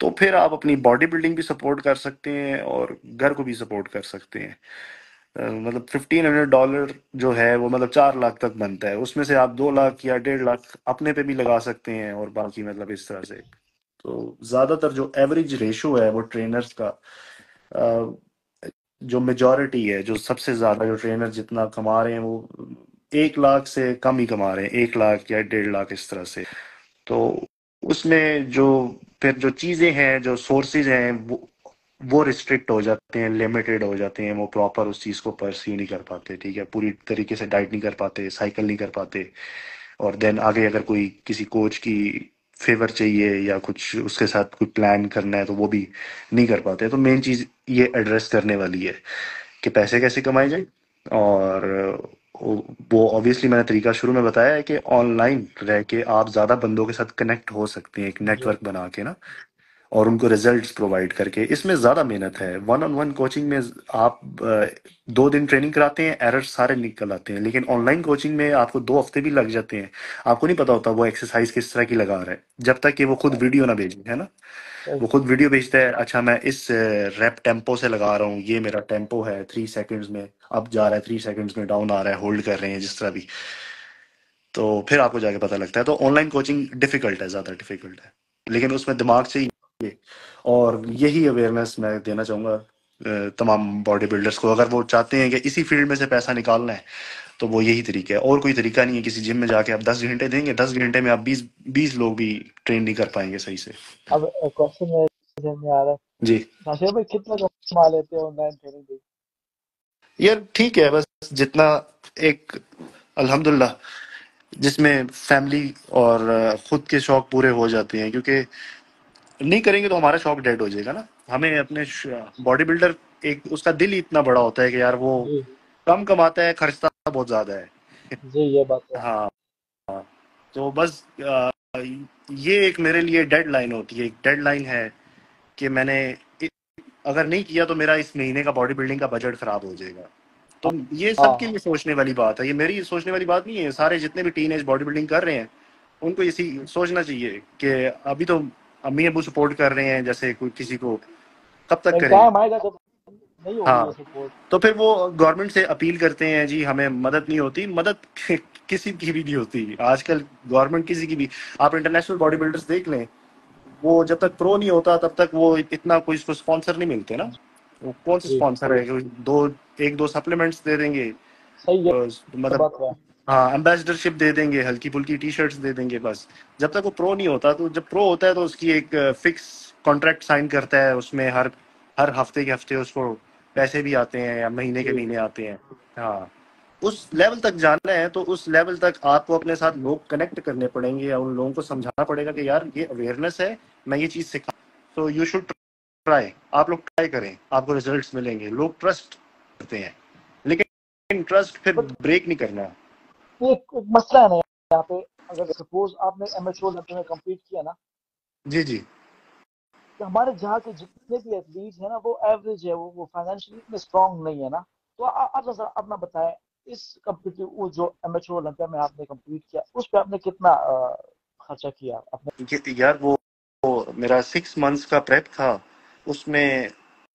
तो फिर आप अपनी बॉडी बिल्डिंग भी सपोर्ट कर सकते हैं और घर को भी सपोर्ट कर सकते हैं। मतलब $1500 जो है वो मतलब 4 लाख तक बनता है। उसमें से आप 2 लाख या 1.5 लाख अपने पे भी लगा सकते हैं, और बाकी मतलब इस तरह से। तो ज्यादातर जो एवरेज रेशो है वो ट्रेनर्स का, अ, जो मेजॉरिटी है, जो सबसे ज्यादा जो ट्रेनर जितना कमा रहे हैं वो 1 लाख से कम ही कमा रहे हैं, 1 लाख या 1.5 लाख इस तरह से। तो उसमें जो फिर जो चीजें हैं, जो सोर्सेज हैं, वो रिस्ट्रिक्ट हो जाते हैं, लिमिटेड हो जाते हैं। वो प्रॉपर उस चीज को परस्यू नहीं कर पाते, ठीक है, पूरी तरीके से डाइट नहीं कर पाते, साइकिल नहीं कर पाते। और देन आगे अगर कोई किसी कोच की फेवर चाहिए या कुछ उसके साथ कोई प्लान करना है तो वो भी नहीं कर पाते। तो मेन चीज ये एड्रेस करने वाली है कि पैसे कैसे कमाए जाए। और वो ऑब्वियसली मैंने तरीका शुरू में बताया है कि ऑनलाइन रह के आप ज्यादा बंदों के साथ कनेक्ट हो सकते हैं, एक जी नेटवर्क बना के ना, और उनको रिजल्ट्स प्रोवाइड करके। इसमें ज्यादा मेहनत है। वन ऑन वन कोचिंग में आप 2 दिन ट्रेनिंग कराते हैं, एरर्स सारे निकल आते हैं, लेकिन ऑनलाइन कोचिंग में आपको 2 हफ्ते भी लग जाते हैं। आपको नहीं पता होता वो एक्सरसाइज किस तरह की लगा रहा है, जब तक कि वो खुद वीडियो ना भेजे, है ना। सही। वो खुद वीडियो भेजता है, अच्छा मैं इस रैप टेम्पो से लगा रहा हूँ, ये मेरा टेम्पो है, 3 सेकंड्स में अप जा रहा है, 3 सेकंड्स में डाउन आ रहा है, होल्ड कर रहे हैं जिस तरह भी। तो फिर आपको जाके पता लगता है। तो ऑनलाइन कोचिंग डिफिकल्ट है, ज्यादा डिफिकल्ट है, लेकिन उसमें दिमाग चाहिए। और यही अवेयरनेस मैं देना चाहूंगा तमाम बॉडी बिल्डर्स को, अगर वो चाहते हैं कि इसी फील्ड में से पैसा निकालना है, तो वो यही तरीका है। और कोई तरीका नहीं है। किसी जिम में जाके आप 10 घंटे देंगे, 10 घंटे में आप 20 लोग भी ट्रेन नहीं कर पाएंगे सही से। अब क्वेश्चन मेरे ज़हन में आ रहा है, जी, नासिर भाई कितना कमा लेते हैं ऑनलाइन ट्रेनिंग पे? यार ठीक है, बस जितना एक अल्हम्दुलिल्लाह जिसमें फैमिली और खुद के शौक पूरे हो जाते हैं। क्योंकि नहीं करेंगे तो हमारा शौक डेड हो जाएगा ना। हमें अपने बॉडी बिल्डर, एक उसका दिल ही इतना बड़ा होता है कि यार वो जी कम कमाता है, खर्चता बहुत ज्यादा है। जी, ये बात तो है। हाँ, तो बस ये एक मेरे लिए डेडलाइन होती है, एक डेडलाइन है कि मैंने इ- अगर नहीं किया तो मेरा इस महीने का बॉडी बिल्डिंग का बजट खराब हो जाएगा। तो ये सबके हाँ, लिए सोचने वाली बात है, ये मेरी सोचने वाली बात नहीं है। सारे जितने भी टीन एज बॉडी बिल्डिंग कर रहे हैं उनको ये सोचना चाहिए कि अभी तो अम्मी अबू सपोर्ट कर रहे हैं, जैसे कोई किसी को कब तक एक करेंगे। टाइम आएगा जब नहीं होगी वो हाँ, सपोर्ट। तो फिर वो गवर्नमेंट से अपील करते हैं, जी हमें मदद नहीं होती। मदद किसी की भी नहीं होती आजकल, गवर्नमेंट किसी की भी। आप इंटरनेशनल बॉडी बिल्डर्स देख लें, वो जब तक प्रो नहीं होता तब तक वो इतना कोई उसको स्पॉन्सर नहीं मिलते ना। वो कौन सा जी स्पॉन्सर है, कोई दो एक दो सप्लीमेंट्स दे देंगे, सही है, मतलब बात है। हाँ एम्बेसडरशिप दे देंगे, हल्की फुल्की टी शर्ट्स दे देंगे बस। जब तक वो प्रो नहीं होता, तो जब प्रो होता है तो उसकी एक फिक्स कॉन्ट्रैक्ट साइन करता है, उसमें हर हर हफ्ते के हफ्ते उसको पैसे भी आते हैं या महीने के जी महीने आते हैं। हाँ, उस लेवल तक जाना है तो उस लेवल तक आपको अपने साथ लोग कनेक्ट करने पड़ेंगे, या उन लोगों को समझाना पड़ेगा कि यार ये अवेयरनेस है, मैं ये चीज़ सिखा, तो यू शुड ट्राई, आप लोग ट्राई करें, आपको रिजल्ट्स मिलेंगे, लोग ट्रस्ट करते हैं। लेकिन ट्रस्ट फिर बट ब्रेक नहीं करना है। एक मसला है ना यहाँ पे। अगर सपोज आपने एमेच्योर लेवल में कंप्लीट किया ना, जी जी। कि हमारे जहाँ के जितने भी एथलीट है ना वो एवरेज है, वो फाइनेंशियली इतने स्ट्रांग नहीं है ना। तो आप जैसा अपना बताएं, इस कम्पिटिटिव वो जो एमेच्योर ओलंपिया में आपने कंप्लीट किया उस पर आपने कितना खर्चा किया अपने? यार वो मेरा 6 मंथ्स का प्रेप था, उसमें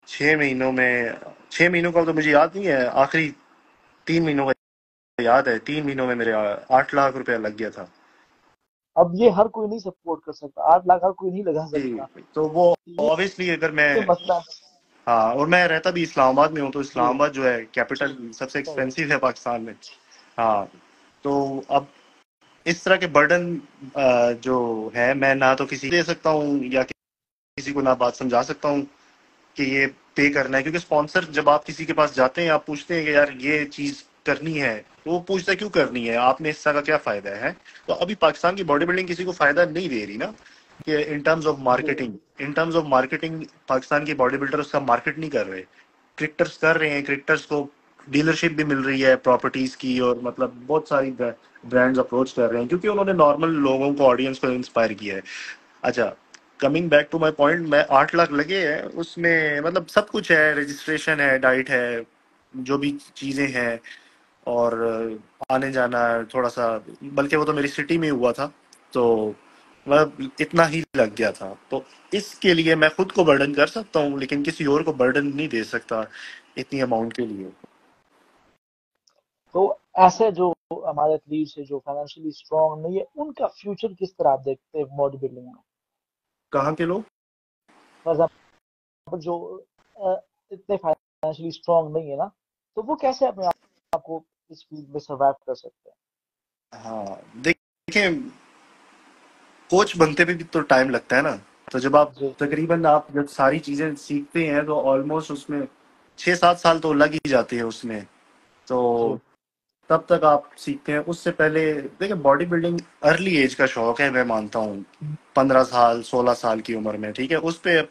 6 महीनों में, 6 महीनों का तो मुझे याद नहीं है, आखिरी 3 महीनों का याद है, 3 महीनों में मेरे 8 लाख रुपया लग गया था। अब ये हर कोई नहीं सपोर्ट कर सकता, 8 लाख हर कोई नहीं लगा जी। सकता। तो वो ये ऑब्वियसली अगर मैं, मसला है। हाँ, और मैं रहता भी इस्लामाबाद में हूँ, तो जी इस्लामाबाद जो है कैपिटल सबसे सही है। एक्सपेंसिव है पाकिस्तान में। हाँ, तो अब इस तरह के बर्डन जो है, मैं ना तो किसी को दे सकता हूँ या किसी को ना बात समझा सकता हूँ कि ये पे करना है, क्योंकि स्पॉन्सर जब आप किसी के पास जाते हैं, आप पूछते हैं कि यार ये चीज करनी है, तो वो पूछता है क्यों करनी है, आपने इसका क्या फायदा है। तो अभी पाकिस्तान की बॉडी बिल्डिंग किसी को फायदा नहीं दे रही ना, कि जी in terms of marketing Pakistan के बॉडी बिल्डर उसका मार्केट नहीं कर रहे। क्रिकेटर्स कर रहे हैं, क्रिकेटर्स को डीलरशिप भी मिल रही है प्रॉपर्टीज की, और मतलब बहुत सारी ब्रांड्स अप्रोच कर रहे हैं, क्योंकि उन्होंने नॉर्मल लोगों को, ऑडियंस को इंस्पायर किया है। अच्छा, coming back to my point, मैं 8 लाख लगे हैं उसमें, मतलब सब कुछ है, रजिस्ट्रेशन है, डाइट है, जो भी चीज़ें हैं, और आने जाना थोड़ा सा, बल्कि वो तो मेरी सिटी में हुआ था, तो मतलब इतना ही लग गया था। तो इसके लिए मैं खुद को बर्डन कर सकता हूँ, लेकिन किसी और को बर्डन नहीं दे सकता इतनी अमाउंट के लिए। तो ऐसे जो हमारे एथलीट्स है जो फाइनेंशियली स्ट्रांग नहीं है, उनका फ्यूचर किस तरह आप देखते हैं बॉडी बिल्डिंग में? कहाँ के लोग? फॉर एग्जाम्पल जो अ, इतने फाइनेंशियली स्ट्रांग नहीं है ना, तो वो कैसे अपने आप को इस फील्ड में सर्वाइव कर सकते हैं? हाँ, देखें, कोच बनते भी तो टाइम लगता है ना। तो जब आप जी तकरीबन आप जब सारी चीजें सीखते हैं, तो ऑलमोस्ट उसमें 6-7 साल तो लग ही जाती है उसमें। तो जी तब तक आप सीखते हैं, उससे पहले देखिए, बॉडी बिल्डिंग अर्ली एज का शौक है, मैं मानता हूँ। 15 साल 16 साल की उम्र में, ठीक है, उस पे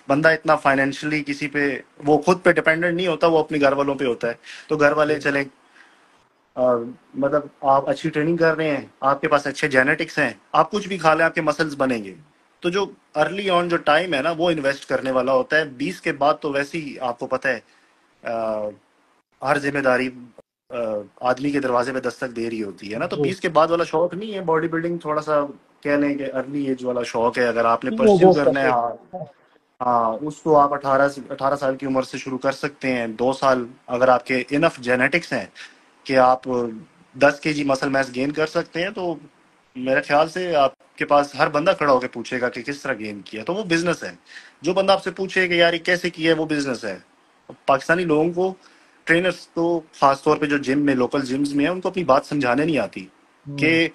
बंदा इतना फाइनेंशियली किसी पे, वो खुद पे डिपेंडेंट नहीं होता, वो अपने घर वालों पे होता है। तो घर वाले जी चले, और मतलब आप अच्छी ट्रेनिंग कर रहे हैं, आपके पास अच्छे जेनेटिक्स हैं, आप कुछ भी खा लें, आपके मसल्स बनेंगे। तो जो अर्ली ऑन जो टाइम है ना, वो इन्वेस्ट करने वाला होता है। 20 के बाद तो वैसे ही आपको पता है, अ, हर जिम्मेदारी आदमी के दरवाजे पे दस्तक दे रही होती है ना। तो जी 20 के बाद वाला शौक नहीं है बॉडी बिल्डिंग, थोड़ा सा कह लें कि अर्ली एज वाला शौक है, अगर आपने परस्यू टीनेजर्स का करना है। शौक हाँ, है। हाँ, उसको आप 18 साल की उम्र से शुरू कर सकते हैं। 2 साल अगर आपके इनफ जेनेटिक्स हैं कि आप 10 kg मसल मास गेन कर सकते हैं, तो मेरे ख्याल से आपके पास हर बंदा खड़ा होकर पूछेगा कि किस तरह गेन किया, तो वो बिजनेस है। जो बंदा आपसे पूछे कि यार ये कैसे किया है, वो बिजनेस है। पाकिस्तानी लोगों को, ट्रेनर्स को, खास तौर पे जो जिम में, लोकल जिम्स में है, उनको अपनी बात समझाने नहीं आती कि हम्म,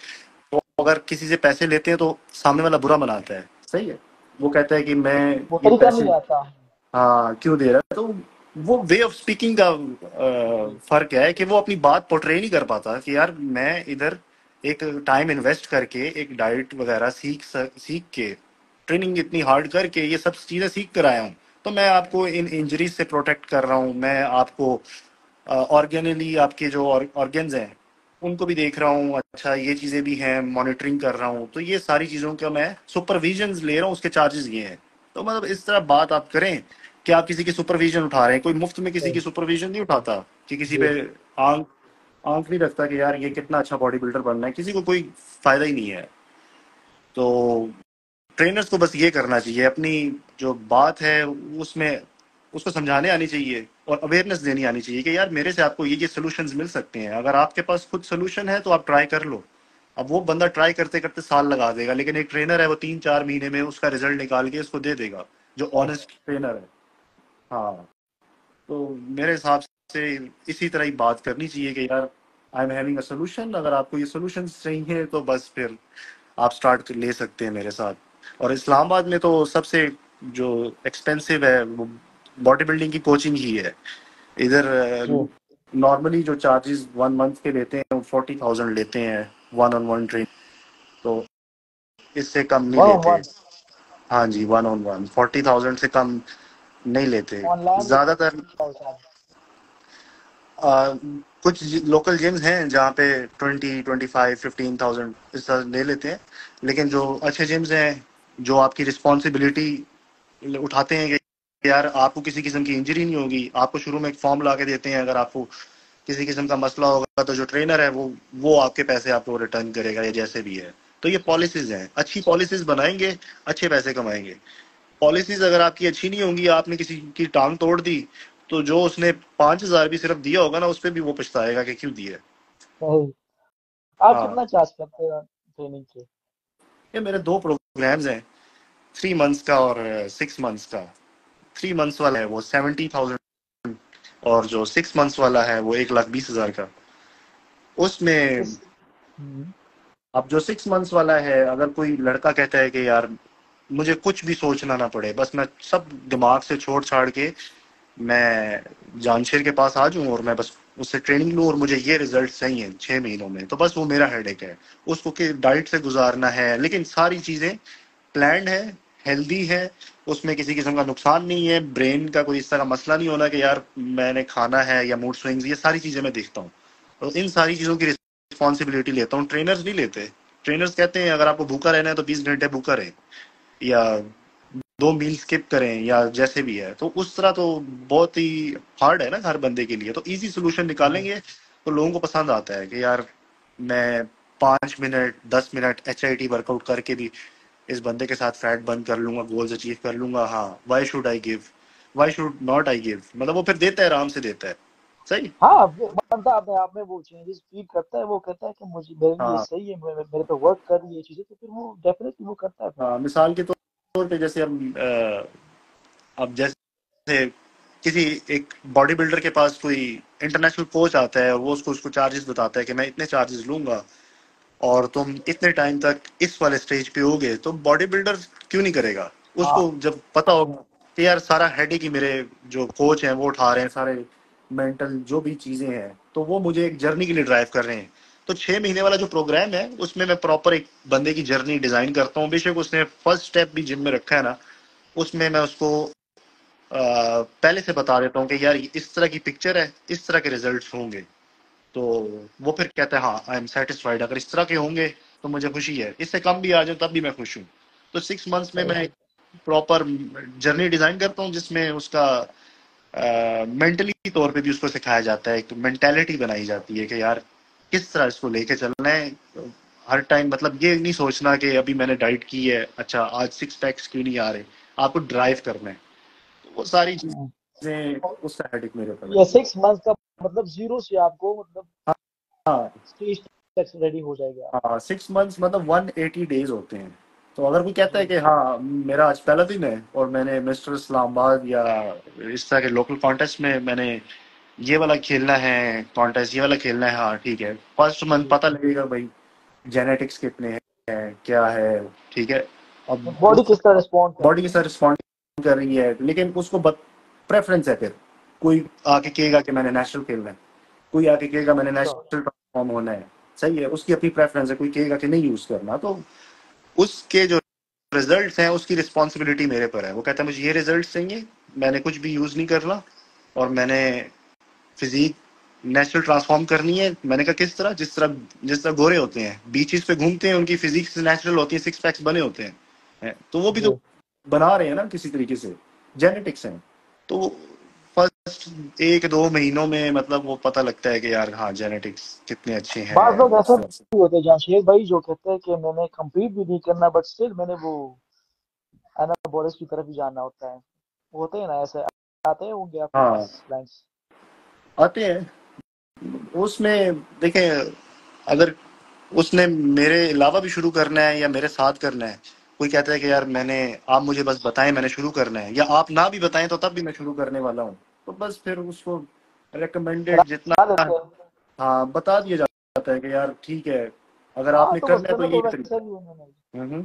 वो अगर किसी से पैसे लेते हैं तो सामने वाला बुरा मनाता है, सही है। वो कहता है कि मैं वो ये तरीका पैसे, नहीं आता। हाँ, क्यों दे रहा है। तो वो वे ऑफ स्पीकिंग का जी फर्क है कि वो अपनी बात पोर्ट्रे नहीं कर पाता कि यार मैं इधर एक टाइम इन्वेस्ट करके एक डाइट वगैरह सीख के, ट्रेनिंग इतनी हार्ड करके ये सब चीजें सीख कर आया हूँ, तो मैं आपको इन इंजरीज से प्रोटेक्ट कर रहा हूँ, मैं आपको ऑर्गेनली आपके जो ऑर्गेन्स हैं उनको भी देख रहा हूँ, अच्छा ये चीजें भी हैं, मॉनिटरिंग कर रहा हूँ, तो ये सारी चीजों का मैं सुपरविजन ले रहा हूँ, उसके चार्जेस ये हैं। तो मतलब इस तरह बात आप करें कि आप किसी की सुपरविजन उठा रहे हैं, कोई मुफ्त में किसी सही। की सुपरविजन नहीं उठाता, कि किसी जी पे आंख आंख नहीं रखता कि यार ये कितना अच्छा बॉडी बिल्डर बनना है, किसी को कोई फायदा ही नहीं है। तो ट्रेनर्स को बस ये करना चाहिए, अपनी जो बात है उसमें उसको समझाने आनी चाहिए, और अवेयरनेस देनी आनी चाहिए कि यार मेरे से आपको ये सोल्यूशंस मिल सकते हैं, अगर आपके पास खुद सोल्यूशन है तो आप ट्राई कर लो। अब वो बंदा ट्राई करते करते साल लगा देगा, लेकिन एक ट्रेनर है वो 3-4 महीने में उसका रिजल्ट निकाल के उसको दे देगा, जो हाँ, ऑनेस्ट ट्रेनर है। हाँ, तो मेरे हिसाब से इसी तरह ही बात करनी चाहिए कि यार I am having a solution, अगर आपको ये सोल्यूशन चाहिए तो बस फिर आप स्टार्ट ले सकते हैं मेरे साथ। और इस्लामाबाद में तो सबसे जो एक्सपेंसिव है वो बॉडी बिल्डिंग की कोचिंग ही है इधर। जी, नॉर्मली जो चार्जेस 1 मंथ के लेते हैं वो 40,000 लेते हैं, वन ऑन वन ट्रेन। तो इससे कम नहीं वन ऑन लेते। वन हाँ जी, 1 on 1 40,000 से कम नहीं लेते ऑनलाइन ज्यादातर। क्या होता है? कुछ लोकल जिम्स हैं जहाँ पे 20, 25, 15,000 इस तरह ले लेते हैं, लेकिन जो अच्छे जिम्स हैं जो आपकी रिस्पॉन्सिबिलिटी उठाते हैं कि यार आपको किसी किस्म की इंजरी नहीं होगी, आपको शुरू में एक फॉर्म ला के देते हैं, अगर आपको किसी किस्म का मसला होगा तो जो ट्रेनर है वो आपके पैसे आपको रिटर्न करेगा या जैसे भी है। तो ये पॉलिसीज हैं, अच्छी अच्छा, पॉलिसीज बनाएंगे, अच्छे पैसे कमाएंगे। पॉलिसीज अगर आपकी अच्छी नहीं होंगी, आपने किसी की टांग तोड़ दी, तो जो उसने 5,000 भी सिर्फ दिया होगा ना उस पर भी वो पछताएगा कि क्यों दिया। सही। आप हाँ, कितना चार्ज करते हैं ट्रेनिंग के? ये मेरे दो प्रोग्राम्स हैं, 3 मंथ्स का और 6 मंथ्स का। 3 मंथ्स वाला है वो 70,000, और जो 6 मंथ्स वाला है वो 1,20,000 का। उसमें इस हम्म, अब जो 6 मंथ्स वाला है, अगर कोई लड़का कहता है कि यार मुझे कुछ भी सोचना ना पड़े, बस मैं सब दिमाग से छोड़ छाड़ के मैं जानशेर के पास आ जाऊं और मैं बस उससे ट्रेनिंग लूं और मुझे ये रिजल्ट चाहिए 6 महीनों में, तो बस वो मेरा हेडेक है। उसको कि डाइट से गुजारना है, लेकिन सारी चीजें प्लान्ड है, हेल्दी है, उसमें किसी किस्म का नुकसान नहीं है, ब्रेन का कोई इस तरह का मसला नहीं होना कि यार मैंने खाना है या मूड स्विंग्स, ये सारी चीजें मैं देखता हूँ। तो इन सारी चीजों की रिस्पॉन्सिबिलिटी लेता हूँ, ट्रेनर्स नहीं लेते। ट्रेनर्स कहते हैं अगर आपको भूखा रहना है तो 20 घंटे भूखा रहे, या 2 मील स्किप करें, या जैसे भी है। तो उस तरह तो बहुत ही हार्ड है ना हर बंदे के लिए, तो इजी सोल्यूशन जी, निकालेंगे तो लोगों को पसंद आता है कि यार मैं 5 मिनट 10 मिनट HIIT वर्कआउट करके भी इस बंदे के साथ फैट बंद कर लूंगा, गोल्स अचीव कर लूंगा। हाँ, why should not I give, मतलब वो फिर देता है, आराम से देता है। सही। हाँ, वो बंदा अपने आप में वो चेंजेस फील करता है, वो कहता है कि मुझे मेरे लिए हाँ, सही है, मेरे पे वर्क कर रही है ये चीजें, तो फिर वो डेफिनेटली वो करता है फिर। हाँ, मिसाल के तौर पे जैसे अब जैसे किसी एक बॉडी बिल्डर के पास कोई इंटरनेशनल कोच आता है और वो उसको उसको चार्जेस बताता है कि मैं इतने चार्जेस लूंगा और तुम इतने टाइम तक इस वाले स्टेज पे होगे, तो बॉडी बिल्डर क्यों नहीं करेगा? हाँ, उसको जब पता होगा कि यार सारा हेडेक ही मेरे जो कोच हैं वो उठा रहे हैं, सारे मेंटल जो भी चीजें हैं, तो वो मुझे एक जर्नी के लिए ड्राइव कर रहे हैं। तो 6 महीने वाला जो प्रोग्राम है उसमें मैं प्रॉपर एक बंदे की जर्नी डिजाइन करता हूँ, बेशक उसने फर्स्ट स्टेप भी जिम में रखा है ना, उसमें मैं उसको पहले से बता देता हूँ कि यार इस तरह की पिक्चर है, इस तरह के रिजल्ट्स होंगे। तो वो फिर कहता है हाँ आई एम सेटिस्फाइड, अगर इस तरह के होंगे तो मुझे खुशी है, इससे कम भी आ जाए तब भी मैं खुश हूँ। तो 6 मंथ्स में सही। मैं प्रॉपर जर्नी डिजाइन करता हूँ जिसमें उसका मेंटली तौर पे भी उसको सिखाया जाता है, एक मेंटेलिटी बनाई जाती है कि यार किस तरह इसको लेके चलना है। हर टाइम मतलब ये नहीं सोचना कि अभी मैंने डाइट की है, अच्छा आज 6 पैक्स क्यों नहीं आ रहे, आपको ड्राइव करना है। तो वो सारी हम्म। चीजें उसका हेडिक मेरे ऊपर ये है। 6 मंथ का मतलब जीरो से आपको मतलब हाँ, स्टेज तक रेडी हो जाएगा आप। हाँ, 6 मंथ्स मतलब 180 डेज होते हैं। तो अगर कोई कहता है जी, कि हाँ मेरा आज पहला दिन है और मैंने मिस्टर इस्लामाबाद या इस तरह के लोकल कॉन्टेस्ट में मैंने ये वाला खेलना है, कॉन्टेस्ट ये वाला खेलना है, हाँ ठीक है, फर्स्ट मंथ जी, पता लगेगा भाई जेनेटिक्स कितने हैं क्या है, ठीक है। अब बॉडी उस किस तरह रिस्पॉन्ड कर बॉडी रही के है। साथ रिस्पॉन्ड कर रही है, लेकिन उसको प्रेफरेंस है फिर। कोई आके कहेगा कि मैंने नेशनल खेलना है, कोई आके कहेगा मैंने अच्छा, नेशनल परफॉर्म होना है। सही है, उसकी अपनी प्रेफरेंस है, कोई कहेगा कि नहीं यूज करना, तो उसके जो रिजल्ट्स हैं उसकी रिस्पॉन्सिबिलिटी मेरे पर है। वो कहता है मुझे ये रिजल्ट्स चाहिए, मैंने कुछ भी यूज नहीं करना, और मैंने फिजिक नेचुरल ट्रांसफॉर्म करनी है। मैंने कहा किस तरह? जिस तरह गोरे होते हैं बीचेस पे घूमते हैं, उनकी फिजिक्स नेचुरल होती है, 6 पैक्स बने होते हैं, तो वो भी तो जी। बना रहे हैं ना किसी तरीके से, जेनेटिक्स है। तो फर्स्ट 1-2 महीनों में मतलब वो पता लगता है कि यार हाँ जेनेटिक्स कितने अच्छे बात हैं लोग इस ऐसे तरह से। भी होते हैं जहाँ शेख भाई जो कहते हैं कि मैंने compete भी नहीं करना बट स्टिल मैंने वो एनाबॉलिक्स की तरफ ही जाना होता है। होते हैं ना ऐसे, आते हैं होंगे आपके हाँ, पास क्लाइंट्स? आते हैं उसमें। देखें, अगर उसने मेरे अलावा भी शुरू करना है या मेरे साथ करना है। कोई कहता है कि यार मैंने, आप मुझे बस बताएं मैंने शुरू करना है, या आप ना भी बताएं तो तब भी मैं शुरू करने वाला हूँ। तो बस फिर उसको रिकमेंडेड जितना, करा देते हैं। हाँ, बता दिया जाता है कि यार ठीक है, अगर हाँ आपने तो बस करना है तो करना यही तो वैसे तरीका। भी उन्होंने, हम्म।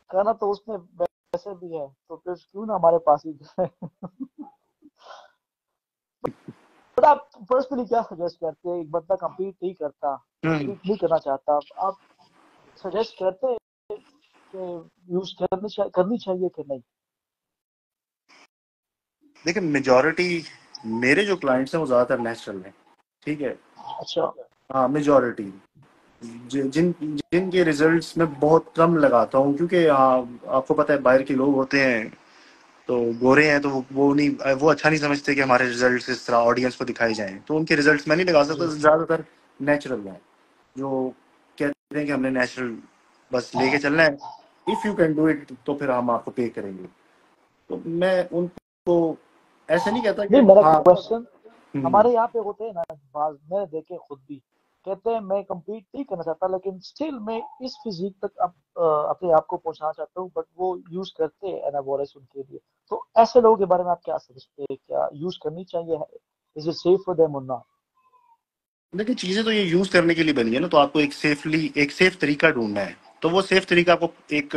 करना तो उसमें वैसे भी है, तो फिर क्यों ना हमारे पास ही जाए। बट आप पर्सनली क्या सजेस्ट करते हैं, एक बंदा कंप्लीट नहीं करता, हम्म। कंप्लीट नहीं करना चाहता, आप सजेस्ट करते हैं कि यूज करनी चाहिए कि नहीं? देखिए, मेजोरिटी मेरे जो क्लाइंट्स हैं वो ज्यादातर नेचुरल हैं। ठीक है। अच्छा। हाँ, मेजोरिटी जिन जिनके रिजल्ट्स में बहुत कम लगाता हूँ, क्योंकि हाँ, आपको पता है बाहर के लोग होते हैं तो गोरे हैं, तो वो नहीं, वो अच्छा नहीं समझते कि हमारे रिजल्ट्स इस तरह ऑडियंस को दिखाए जाएं, तो उनके रिजल्ट्स मैं नहीं लगा सकता। जी। ज्यादातर नेचुरल हैं जो कहते हैं कि हमने नेचुरल बस लेके चलना है, if you can do it तो फिर हम आपको पे करेंगे। तो मैं उनको ऐसे नहीं कहता कि नहीं, मेरा हाँ। क्वेश्चन, हम्म। हमारे यहाँ पे होते हैं ना, बाज मैंने देखे खुद भी, कहते हैं मैं कंप्लीट नहीं करना चाहता लेकिन स्टिल मैं इस फिजिक तक अपने आप को पहुंचाना चाहता हूँ, बट वो यूज करते हैं एनाबॉलिक्स उनके लिए। तो ऐसे लोगों के बारे में आप क्या सोचते हैं, क्या यूज करनी चाहिए, is it safe for them और नॉट? देखिए, चीजें तो ये यूज करने के लिए बनी है ना, तो आपको एक सेफ तरीका ढूंढना है। तो वो सेफ तरीका आपको एक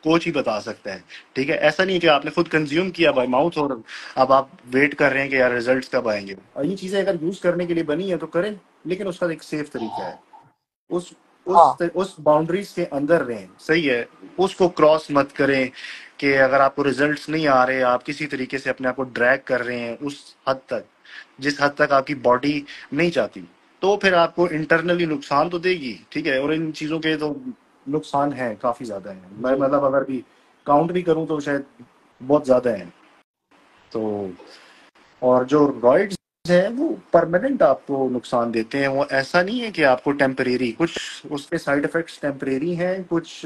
कोच ही बता सकता है। ठीक है, ऐसा नहीं है कि आपने खुद कंज्यूम किया बाय माउथ और अब आप वेट कर रहे हैं कि यार रिजल्ट्स कब आएंगे। और ये चीजें अगर यूज करने के लिए बनी है तो करें, लेकिन उसका एक सेफ तरीका है। उस हाँ। उस बाउंड्रीज के अंदर रहें, सही है। उसको क्रॉस मत करें कि अगर आपको रिजल्ट्स नहीं आ रहे, आप किसी तरीके से अपने आप को ड्रैग कर रहे हैं उस हद तक जिस हद तक आपकी बॉडी नहीं चाहती, तो फिर आपको इंटरनली नुकसान तो देगी। ठीक है, और इन चीजों के तो नुकसान है, काफी ज्यादा है। मैं जी। मतलब अगर भी काउंट भी करूं तो शायद बहुत ज्यादा है। तो और जो रॉइड्स हैं वो परमानेंट आपको नुकसान देते हैं। वो ऐसा नहीं है कि आपको टेम्परेरी, कुछ उसके साइड इफेक्ट्स टेम्परेरी हैं, कुछ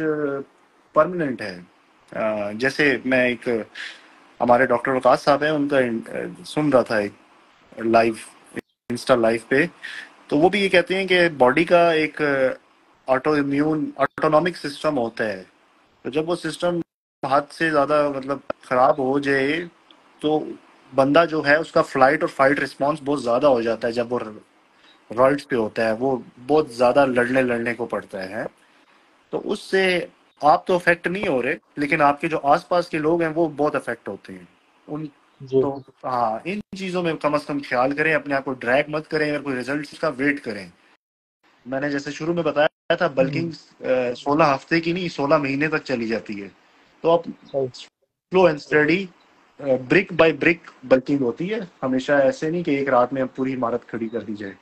परमानेंट है। जैसे मैं एक हमारे डॉक्टर वकास साहब हैं उनका सुन रहा था एक लाइव, इंस्टा लाइव पे। तो वो भी ये कहते हैं कि बॉडी का एक ऑटो इम्यून ऑटोनॉमिक सिस्टम होता है। तो जब वो सिस्टम हद से ज्यादा मतलब खराब हो जाए, तो बंदा जो है उसका फ्लाइट और फाइट रिस्पॉन्स बहुत ज्यादा हो जाता है। जब वो रॉइड्स पे होता है वो बहुत ज्यादा लड़ने लड़ने को पड़ता है। तो उससे आप तो अफेक्ट नहीं हो रहे, लेकिन आपके जो आसपास के लोग हैं वो बहुत अफेक्ट होते हैं उन। जी। तो हाँ, इन चीजों में कम से कम ख्याल करें, अपने आप को ड्रैग मत करें, अगर कोई रिजल्ट का वेट करें। मैंने जैसे शुरू में बताया था, हम्म। बल्किंग 16 हफ्ते की नहीं, 16 महीने तक चली जाती है। तो आप सही। Slow and study, brick by brick bulking होती है हमेशा। ऐसे नहीं कि एक रात में पूरी इमारत खड़ी कर दी जाए।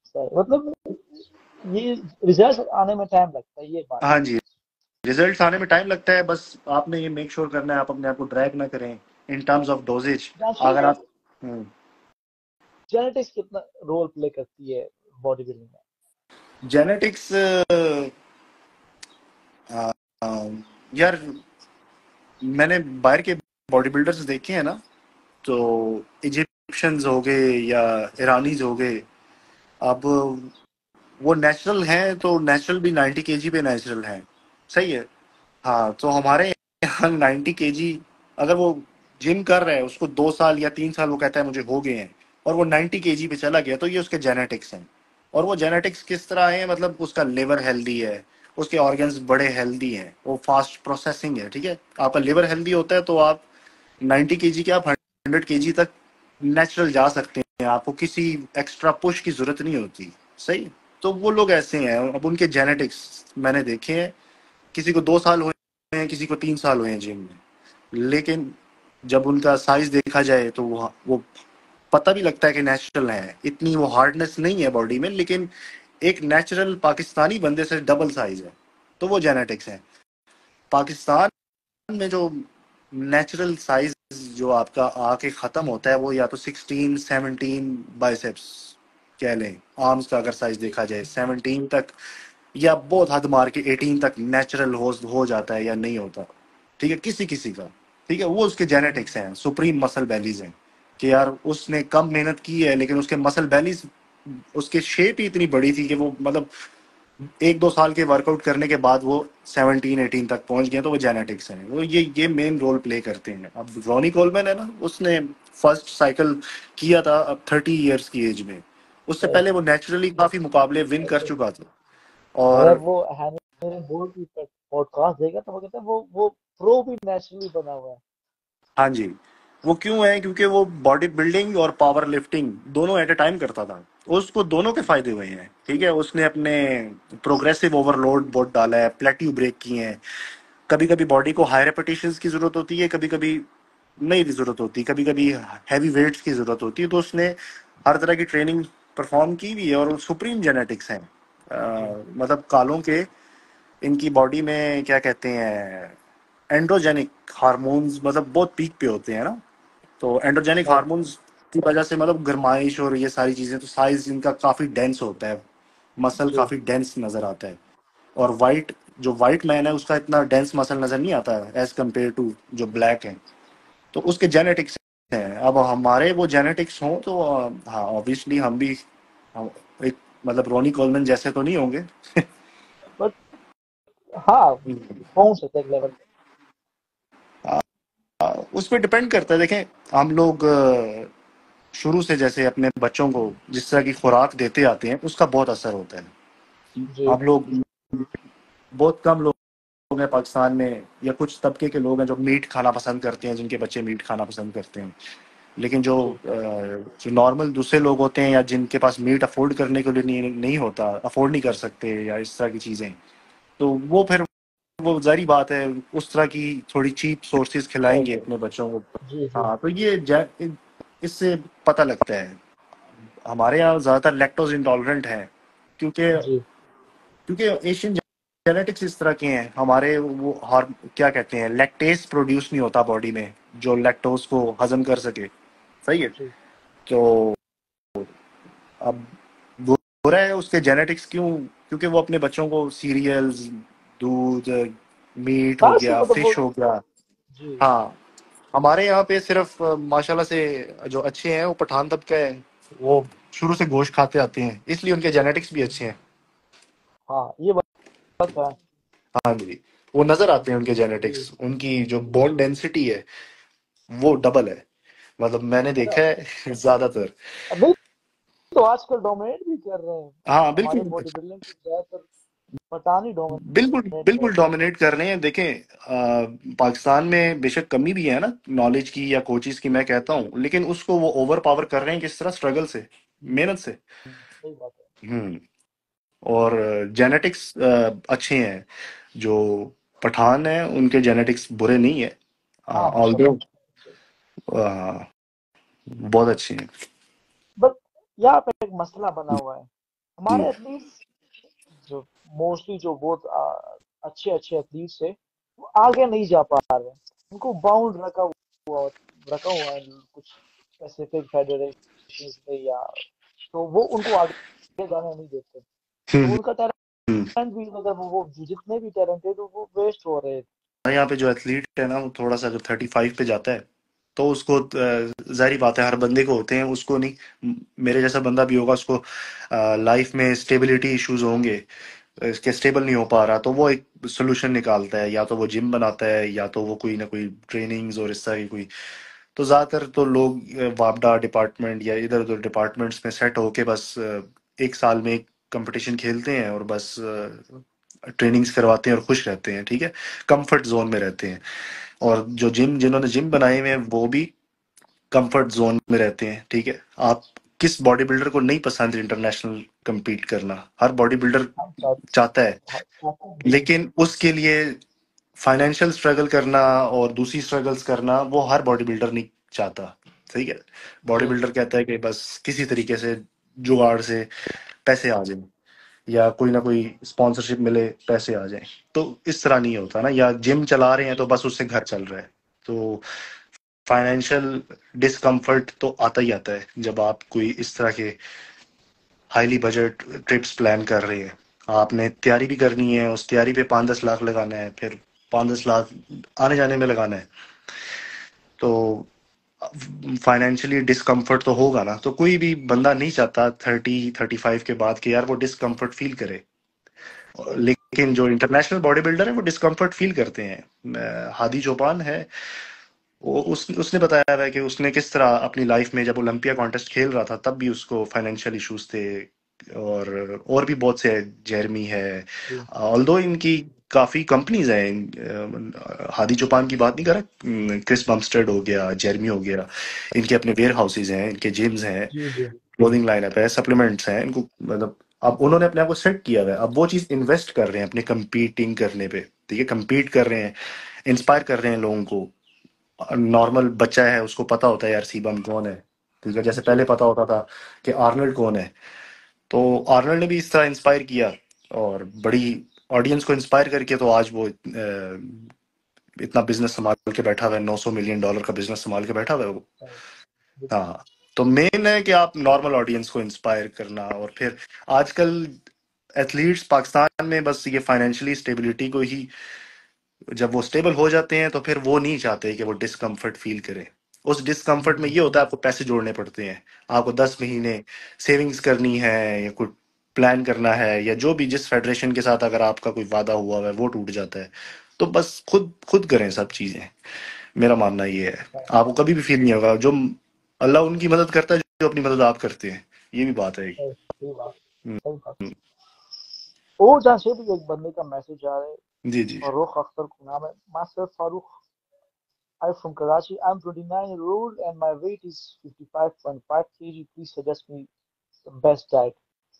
सही, मतलब ये रिजल्ट आने में टाइम लगता है, ये बात हाँ जी, रिजल्ट्स आने में टाइम लगता है, बस आपने ये मेक श्योर करना है आप अपने आप को ड्रैग ना करें इन टर्म्स ऑफ डोजेज। है। अगर आप हम्म, जेनेटिक्स कितना रोल प्ले करती है बॉडी बिल्डिंग में? जेनेटिक्स, यार मैंने बाहर के बॉडी बिल्डर्स देखे हैं ना, तो इजिप्शियंस हो गए या ईरानीज हो गए। अब वो नेचुरल हैं तो नेचुरल भी 90 kg पे नेचुरल हैं, सही है। हाँ, तो हमारे यहाँ 90 kg, अगर वो जिम कर रहा है उसको 2 साल या 3 साल वो कहता है मुझे हो गए हैं, और वो 90 kg पे चला गया, तो ये उसके जेनेटिक्स हैं। और वो जेनेटिक्स किस तरह है, मतलब उसका लिवर हेल्दी है, उसके ऑर्गन्स बड़े हेल्दी हैं, वो फास्ट प्रोसेसिंग है। ठीक है, आपका लिवर हेल्दी होता है तो आप 90 kg के आप 100 kg तक नेचुरल जा सकते हैं, आपको किसी एक्स्ट्रा पुश की जरूरत नहीं होती। सही। तो वो लोग ऐसे हैं, अब उनके जेनेटिक्स मैंने देखे हैं। किसी को 2 साल हुए हैं, किसी को 3 साल हुए हैं जिम में, लेकिन जब उनका साइज देखा जाए तो वो पता भी लगता है कि नेचुरल है। इतनी वो हार्डनेस नहीं है बॉडी में, लेकिन एक नेचुरल पाकिस्तानी बंदे से डबल साइज है। तो वो जेनेटिक्स है। पाकिस्तान में जो नेचुरल साइज जो आपका आके खत्म होता है वो या तो 16-17 बाइसेप्स कह लें, आर्म्स का अगर साइज देखा जाए 17 तक, या बहुत हद मार के 18 तक नेचुरल हो जाता है या नहीं होता। ठीक है, किसी किसी का। ठीक है, वो उसके जेनेटिक्स हैं, सुप्रीम मसल बैलीज हैं, कि यार उसने कम मेहनत की है लेकिन उसके मसल बैलीज उसकी शेप ही इतनी बड़ी थी कि वो मतलब 1-2 साल के वर्कआउट करने के बाद वो 17-18 तक पहुंच गए, तो वो जेनेटिक्स है, वो ये मेन रोल प्ले करते हैं। अब रॉनी कोलमैन है ना, उसने फर्स्ट साइकिल किया था अब 30 ईयर्स की एज में। उससे राइट। पहले वो नेचुरली काफी मुकाबले विन कर अच्छा, चुका था। मैं और वो हैरी बोर्ड की पॉडकास्ट देखा था, वो कहता है वो प्रो भी नेचुरली बना हुआ है। हाँ जी, वो क्यों है, क्योंकि वो बॉडी बिल्डिंग और पावर लिफ्टिंग दोनों एट अ टाइम करता था। उसको दोनों के फायदे हुए हैं, ठीक है। उसने अपने प्रोग्रेसिव ओवरलोड बहुत डाला है, प्लेट्यू ब्रेक किए हैं। कभी कभी बॉडी को हाई रेपिटेशंस की जरूरत होती है, कभी कभी नहीं भी जरूरत होती, कभी कभी हैवी वेट्स की जरूरत होती है। तो उसने हर तरह की ट्रेनिंग परफॉर्म की भी है, और सुप्रीम जेनेटिक्स हैं। जी मतलब कालों के इनकी बॉडी में क्या कहते हैं, एंड्रोजेनिक हार्मोन्स मतलब बहुत पीक पे होते हैं ना। तो एंड्रोजेनिक राइट। हार्मोन्स की वजह से मतलब गर्माइश और ये सारी चीजें, तो साइज इनका काफी डेंस होता है, मसल जी काफी डेंस नजर आता है। और वाइट मैन है उसका इतना डेंस मसल नजर नहीं आता है एज कम्पेयर टू जो ब्लैक है। तो उसके जेनेटिक्स हैं। अब हमारे वो जेनेटिक्स हों तो हाँ ऑब्वियसली हम एक मतलब रोनी कोलमैन जैसे तो नहीं होंगे। बट हाँ, पहुंच सकते हैं एक लेवल पे। उस पर डिपेंड करता है। देखें, हम लोग शुरू से जैसे अपने बच्चों को जिस तरह की खुराक देते आते हैं उसका बहुत असर होता है। जी हम लोग बहुत कम लोग हैं पाकिस्तान में, या कुछ तबके के लोग हैं जो मीट खाना पसंद करते हैं, जिनके बच्चे मीट खाना पसंद करते हैं। लेकिन जी जो नॉर्मल दूसरे लोग होते हैं, या जिनके पास मीट अफोर्ड करने के लिए नहीं होता, अफोर्ड नहीं कर सकते, या इस तरह की चीज़ें, तो वो फिर वो जारी बात है उस तरह की थोड़ी चीप सोर्सेज राइट। खिलाएंगे अपने बच्चों को। जी जी हाँ, तो इससे पता लगता है। हमारे यहाँ ज़्यादातर लैक्टोज इंटॉलरेंट है, क्योंकि जी क्योंकि एशियन जेनेटिक्स इस तरह के हैं। हमारे वो हार क्या कहते हैं, लैक्टेस प्रोड्यूस नहीं होता बॉडी में जो लैक्टोज को हजम कर सके। सही है। जी। तो अब हो रहा है उसके जेनेटिक्स क्यों, क्योंकि वो अपने बच्चों को सीरियल्स, दूध, मीट हो कहाँ से गया, मतलब वो। फिश हो गया। जी हाँ, हमारे यहाँ पे सिर्फ माशाल्लाह से जो अच्छे हैं वो पठान तबका है। वो शुरू से गोश्त खाते आते हैं, इसलिए उनके जेनेटिक्स भी अच्छे हैं। हाँ, ये बात है। हाँ जी, वो नजर आते हैं उनके जी जेनेटिक्स, उनकी जो बोन डेंसिटी है वो डबल है। मतलब मैंने देखा अच्छा। है ज्यादातर। अभी तो आजकल डोमिनेट भी कर रहे हैं हाँ हमारे बिल्कुल, बॉडी बिल्डिंग को, ज्यादातर पठान ही बिल्कुल डोमिनेट कर बिल्कुल रहे हैं। डोमिनेट कर रहे हैं। देखें, पाकिस्तान में बेशक कमी भी है ना नॉलेज की या कोचिज की, मैं कहता हूँ, लेकिन उसको वो ओवर पावर कर रहे हैं किस तरह, स्ट्रगल से, मेहनत से। सही बात है। हम्म। और जेनेटिक्स अच्छे हैं। जो पठान हैं उनके जेनेटिक्स बुरे नहीं है, हाँ ऑल्दो माशाल्लाह। बहुत अच्छे हैं। बट यहाँ पे एक मसला बना हुआ है। जी। हमारे एथलीट्स जो मोस्टली जो बहुत अच्छे अच्छे एथलीट्स है, वो आगे नहीं जा पा रहे हैं। उनको बाउंड रखा हुआ है कुछ स्पेसिफिक फेडरेशन में, या तो वो उनको आगे जाने नहीं देते। तो हम्म उनका हम्म। टैलेंट भी, मतलब वो जितने भी टैलेंटेड वो वेस्ट हो रहे हैं। हमारे यहाँ पे जो एथलीट है ना, वो थोड़ा सा अगर 35 पे जाता है तो उसको जाहिर बात है, हर बंदे को होते हैं, उसको नहीं, मेरे जैसा बंदा भी होगा, उसको लाइफ में स्टेबिलिटी इश्यूज होंगे, इसके स्टेबल नहीं हो पा रहा, तो वो एक सोल्यूशन निकालता है, या तो वो जिम बनाता है, या तो वो कोई ना कोई ट्रेनिंग्स और इस तरह की कोई। तो ज्यादातर तो लोग वापडा डिपार्टमेंट या इधर उधर डिपार्टमेंट्स में सेट होके बस 1 साल में एक कंपटीशन खेलते हैं, और बस ट्रेनिंग्स करवाते हैं और खुश रहते हैं, ठीक है, कंफर्ट जोन में रहते हैं। और जो जिन्होंने जिम बनाए हुए हैं वो भी कंफर्ट जोन में रहते हैं, ठीक है। आप किस बॉडी बिल्डर को नहीं पसंद इंटरनेशनल compete करना, हर बॉडी बिल्डर हम चाहते चाहता है। चाहते हैं जी। लेकिन उसके लिए फाइनेंशियल स्ट्रगल करना और दूसरी स्ट्रगल्स करना वो हर बॉडी बिल्डर नहीं चाहता। सही है। बॉडी जी बिल्डर कहता है कि बस किसी तरीके से जुगाड़ से पैसे आ जाए, या कोई ना कोई स्पॉन्सरशिप मिले, पैसे आ जाए। तो इस तरह नहीं होता ना, या जिम चला रहे हैं तो जी बस उससे घर चल रहा है। तो फाइनेंशियल डिस्कम्फर्ट तो आता ही आता है जब आप कोई इस तरह के हाईली बजट ट्रिप्स प्लान कर रहे हैं। आपने तैयारी भी करनी है, उस तैयारी पे 5-10 लाख लगाना है, फिर 5-10 लाख आने जाने में लगाना है। तो फाइनेंशियली डिस्कम्फर्ट तो होगा ना, तो कोई भी बंदा नहीं चाहता 30-35 के बाद कि यार वो डिस्कम्फर्ट फील करे। सही। लेकिन जो इंटरनेशनल बॉडी बिल्डर है वो डिस्कम्फर्ट फील करते हैं। हादी चौपान है, वो उसने बताया हुआ है कि उसने किस तरह अपनी लाइफ में जब ओलंपिया कॉन्टेस्ट खेल रहा था तब भी उसको फाइनेंशियल इश्यूज थे। और भी बहुत से है, जेरमी है, जी ऑल्दो इनकी काफी कंपनीज हैं। हादी चौपान की बात नहीं कर रहा, क्रिस बमस्टर्ड हो गया, जेरमी हो गया, इनके अपने वेयर हाउसेज हैं, इनके जिम्स हैं, जी जी क्लोथिंग लाइनअप है, सप्लीमेंट्स हैं इनको, मतलब अब उन्होंने अपने आप को सेट किया हुआ है। अब वो चीज इन्वेस्ट कर रहे हैं अपने कंपीटिंग करने पे, ठीक है, compete कर रहे हैं, इंस्पायर कर रहे हैं लोगों को। नॉर्मल बच्चा है उसको पता होता है यार सीबम कौन है, ठीक है, जैसे जी पहले पता होता था कि आर्नल्ड कौन है। तो आर्नल्ड ने भी इस तरह इंस्पायर किया, और बड़ी ऑडियंस को इंस्पायर करके तो आज वो इतना बिजनेस संभाल के बैठा हुआ है, $900 मिलियन का बिजनेस संभाल के बैठा हुआ है वो। सही, बिल्कुल। हाँ, तो मेन है कि आप नॉर्मल ऑडियंस को इंस्पायर करना। और फिर आजकल एथलीट्स पाकिस्तान में बस ये फाइनेंशियली स्टेबिलिटी को ही, जब वो स्टेबल हो जाते हैं तो फिर वो नहीं चाहते कि वो डिस्कम्फर्ट फील करें। उस डिस्कम्फर्ट में जी ये होता है आपको पैसे जोड़ने पड़ते हैं, आपको 10 महीने सेविंग्स करनी है, या कुछ प्लान करना है, या जो भी जिस फेडरेशन के साथ अगर आपका कोई वादा हुआ है वो टूट जाता है, तो बस खुद खुद करें सब चीजें। मेरा मानना ये है, सही आपको कभी भी फील नहीं होगा जो अल्लाह उनकी मदद करता है जो अपनी मदद आप करते हैं, ये भी बात है। सही सही बात। हम्म, सही बात। हम्म, और जहाँ से भी एक बंदे का मैसेज आ रहा है, जी जी। फारूक अख्तर को नाम है, master Farooq. I'm from Karachi. I'm 29 years old and my weight is 55.5 kg. Please suggest me the best diet.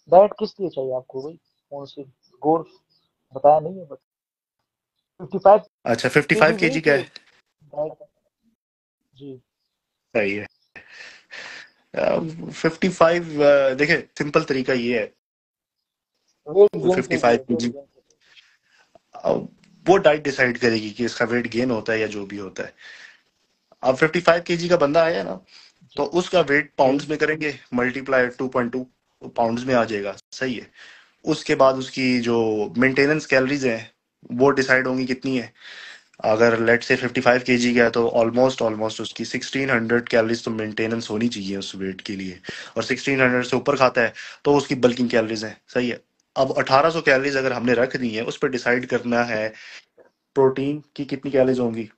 Diet किस लिए चाहिए आपको भाई? कौन सी? गोल बताया नहीं है, बट 55 अच्छा, 55 केजी केजी वेट का है है? डाइट। जी। सही है। 55, देखिए सिंपल तरीका ये है, वेट वो गेन के फिफ्टी लिए, फाइव के वेट जी गेन के लिए। वो डाइट डिसाइड करेगी कि इसका वेट गेन होता है या जो भी होता है। अब 55 केजी का बंदा आया ना, जी तो उसका वेट जी पाउंड्स में करेंगे, मल्टीप्लाई 2.2 पाउंड्स में आ जाएगा, सही है। उसके बाद उसकी जो मेंटेनेंस कैलोरीज है वो डिसाइड होंगी कितनी है। अगर लेट से 55 केजी का है तो ऑलमोस्ट ऑलमोस्ट उसकी 1600 कैलोरीज तो मेंटेनेंस होनी चाहिए उस वेट के लिए। और 1600 से ऊपर खाता है तो उसकी बल्किंग कैलोरीज है, सही है। अब 1800 कैलोरीज अगर हमने रख दी है, उस पर डिसाइड करना है प्रोटीन की कितनी कैलोरीज होंगी।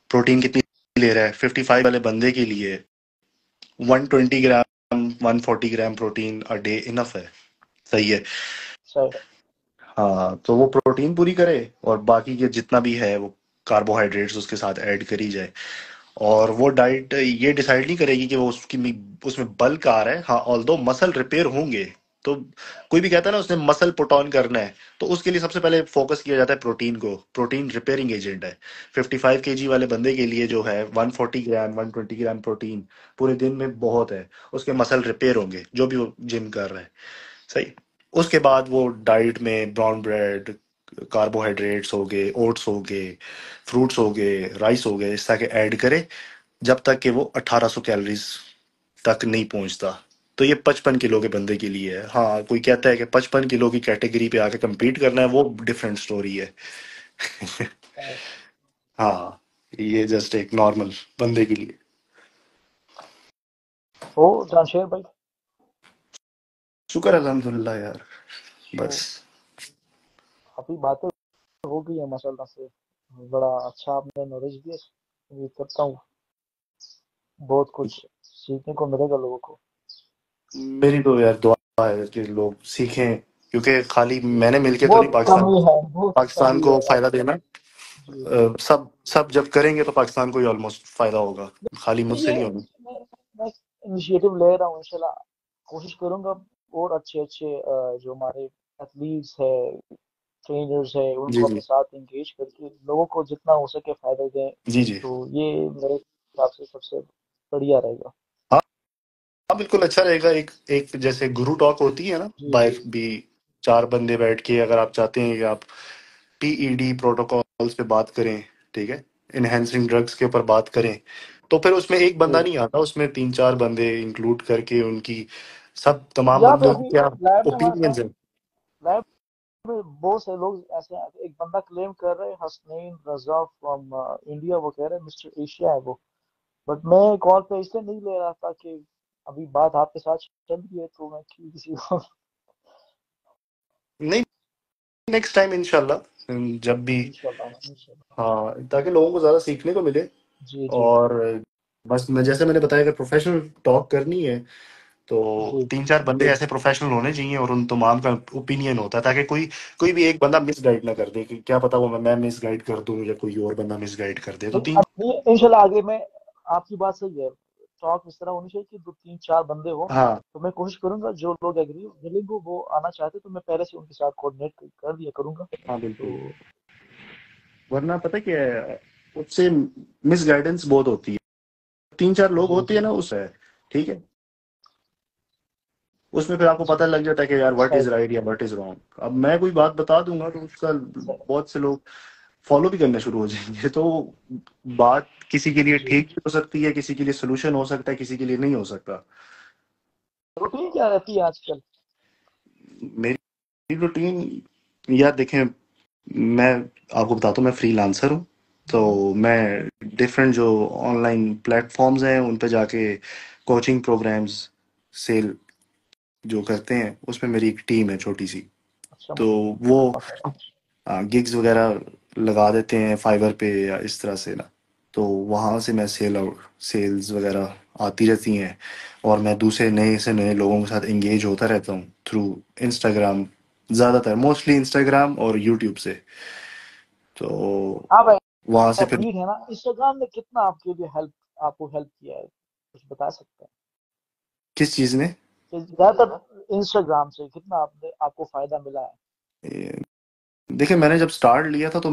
प्रोटीन कितनी ले रहा है 55 वाले बंदे के लिए? 120 ग्राम, 140 gram protein a day enough है, सही है। सही। हाँ, तो वो प्रोटीन पूरी करे, और बाकी के जितना भी है वो कार्बोहाइड्रेट्स उसके साथ ऐड करी जाए। और वो डाइट ये डिसाइड नहीं करेगी कि वो उसमें बल्क आ रहा है, हाँ, ऑल्दो मसल रिपेयर होंगे। तो कोई भी कहता है ना उसने मसल पुट ऑन करना है, तो उसके लिए सबसे पहले फोकस किया जाता है प्रोटीन को। प्रोटीन रिपेयरिंग एजेंट है। 55 केजी वाले बंदे के लिए जो है 140 ग्राम, 120 ग्राम प्रोटीन पूरे दिन में बहुत है। उसके मसल रिपेयर होंगे जो भी वो जिम कर रहा है, सही। उसके बाद वो डाइट में ब्राउन ब्रेड, कार्बोहाइड्रेट्स हो गए, ओट्स हो गए, फ्रूट्स हो गए, राइस हो गए, इस तरह के ऐड करे, जब तक कि वो 1800 कैलोरीज तक नहीं पहुंचता। तो ये 55 किलो के बंदे के लिए है। हाँ, कोई कहता है कि 55 किलो की कैटेगरी पे आके compete करना है, वो डिफरेंट स्टोरी है। सही। हाँ, ये जस्ट एक नॉर्मल बंदे के लिए। हो जामशेद भाई। शुक्र अल्हम्दुलिल्लाह यार, तो बस। काफी बातें हो गई है माशाल्लाह से। बड़ा अच्छा आपने नॉलेज दिया। उम्मीद करता हूँ बहुत कुछ सीखने को मिलेगा लोगों को। मेरी तो यार दुआ है कि लोग सीखें, क्योंकि खाली मैंने मिलके तो नहीं बहुत पाकिस्तान कमी है, बहुत पाकिस्तान कमी को है फायदा आपको। देना। जी। सब सब जब करेंगे तो पाकिस्तान को ही ऑलमोस्ट फायदा होगा, खाली नहीं, मुझसे नहीं होगा। मैं इनिशिएटिव ले रहा हूँ इंशाल्लाह। कोशिश करूंगा और अच्छे अच्छे जो हमारे एथलीट्स है, ट्रेनर्स है, जी उनको जी। अपने साथ इंगेज करके लोगों को जितना हो सके फायदा दें। जी जी। तो ये मेरे हिसाब से सबसे बढ़िया रहेगा। हाँ, हाँ, बिल्कुल अच्छा रहेगा। एक एक जैसे गुरु टॉक होती है ना, जी जी बाहर भी चार बंदे बैठ के अगर आप चाहते हैं कि आप पीईडी प्रोटोकॉल्स पे बात करें, ठीक है, इनहेंसिंग ड्रग्स के ऊपर बात करें, तो फिर उसमें एक बंदा जी। नहीं आता, उसमें 3-4 बंदे इंक्लूड करके उनकी सब तमाम यहाँ पे बंदों की अभी क्या लैब में ओपिनियंस है। लैब में बहुत से लोग ऐसे हैं। एक बंदा क्लेम कर रहे हैं, हसनैन रजा फ्रॉम इंडिया, वो कह रहे हैं मिस्टर एशिया है वो। बट मैं कॉल पे इसलिए नहीं ले रहा था कि अभी बात आपके साथ चल रही है, तो मैं क्यों किसी को। नहीं, नेक्स्ट टाइम इंशाल्लाह जब भी, इंशाल्लाह इंशाल्लाह। हाँ, ताकि लोगों को ज़्यादा सीखने को मिले। जी जी और बस मैं जैसे मैंने बताया कि प्रोफेशनल टॉक करनी है तो जी। 3-4 बंदे ऐसे प्रोफेशनल होने चाहिए और उन तमाम का ओपिनियन होता है, ताकि कोई कोई भी एक बंदा मिसगाइड ना कर दे, कि क्या पता वो मैं मिसगाइड कर दूं या कोई और बंदा मिसगाइड कर दे, तो नहीं, तीन। नहीं, इंशाल्लाह आगे मैं, आपकी बात सही है, टॉक इस तरह होनी चाहिए कि दो तीन चार बंदे हो। हाँ तो मैं कोशिश करूंगा जो लोग एग्री विलिंग हो वो आना चाहते तो मैं पहले से उनके साथ कोऑर्डिनेट कर दिया करूंगा। हाँ बिल्कुल। तो वरना पता क्या है, उससे मिसगाइडेंस बहुत होती है। 3-4 लोग जी होते जी हैं ना, उस है, ठीक है, उसमें फिर आपको जी। पता लग जाता है कि यार व्हाट इज सही राइट या व्हाट इज रॉन्ग। अब मैं कोई बात बता दूंगा तो उसका सही। बहुत से लोग फॉलो भी करने शुरू हो जाएंगे, तो बात किसी के लिए जी। ठीक भी हो सकती है, किसी के लिए सोल्यूशन हो सकता है, किसी के लिए नहीं हो सकता। रूटीन क्या रहती है आजकल? मेरी रूटीन, यार देखें, मैं आपको बताता हूँ, मैं फ्रीलांसर हूँ। तो हम्म, मैं डिफरेंट जो ऑनलाइन प्लेटफॉर्म्स हैं उन पे जाके कोचिंग प्रोग्राम्स सेल जो करते हैं, उसमें मेरी एक टीम है छोटी सी। अच्छा। तो वो माशाल्लाह। गिग्स वगैरह लगा देते हैं फाइवर पे या इस तरह से ना। तो वहाँ से मैं सेल्स वगैरह आती रहती हैं, और मैं दूसरे नए से नए लोगों के साथ एंगेज होता रहता हूँ थ्रू इंस्टाग्राम, ज़्यादातर मोस्टली इंस्टाग्राम और यूट्यूब से। तो हाँ भाई, वहाँ से फिर एथलीट है ना, इंस्टाग्राम ने कितना आपके लिए हेल्प, आपको हेल्प किया है, कुछ बता सकते हैं? किस चीज़ ने, कि ज्यादातर इंस्टाग्राम से कितना आपने आपको फायदा मिला है? देखिए मैंने जब स्टार्ट लिया था तो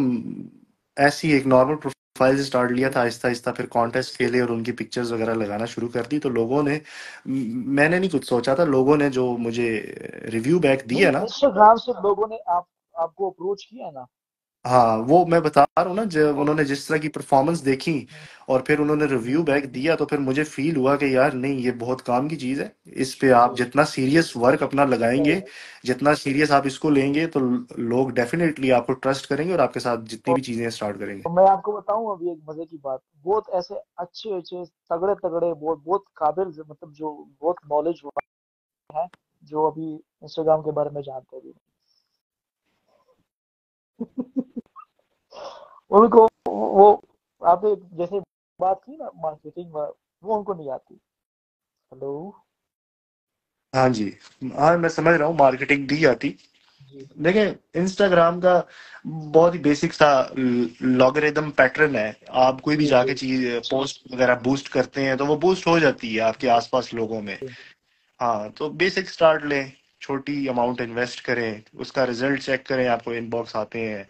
ऐसी एक नॉर्मल प्रोफाइल से स्टार्ट लिया था, आहिस्ता आहिस्ता फिर कॉन्टेस्ट खेले और उनकी पिक्चर्स वगैरह लगाना शुरू कर दी, तो लोगों ने मैंने नहीं कुछ सोचा था, लोगों ने जो मुझे रिव्यू बैक नहीं, दिया ना। इंस्टाग्राम से लोगों ने आपको अप्रोच किया है ना? हाँ, वो मैं बता रहा हूँ ना, जब तो उन्होंने जिस तरह की परफॉर्मेंस देखी और फिर उन्होंने रिव्यू बैक दिया, तो फिर मुझे फील हुआ कि यार नहीं, ये बहुत काम की चीज़ है। इस पे आप जी जितना सीरियस वर्क अपना सही लगाएंगे, है। जितना सीरियस आप इसको लेंगे, तो लोग डेफिनेटली आपको ट्रस्ट करेंगे और आपके साथ जितनी तो, भी चीज़ें स्टार्ट करेंगे। तो मैं आपको बताऊं अभी एक मजे की बात, बहुत ऐसे अच्छे अच्छे तगड़े तगड़े बहुत बहुत काबिल मतलब जो बहुत नॉलेज है, जो अभी इंस्टाग्राम के बारे में जानते भी नहीं। उनको वो आपने जैसे बात की ना मार्केटिंग, वो उनको नहीं आती। हेलो। हाँ जी, हाँ मैं समझ रहा हूँ, मार्केटिंग दी आती। जी देखें, इंस्टाग्राम का बहुत ही बेसिक सा लॉगरिदम पैटर्न है। आप कोई भी जी जाके जी चीज पोस्ट वगैरह बूस्ट करते हैं तो वो बूस्ट हो जाती है आपके आसपास लोगों में। जी। हाँ, तो बेसिक स्टार्ट लें, छोटी अमाउंट इन्वेस्ट करें, उसका रिजल्ट चेक करें, आपको इनबॉक्स आते हैं।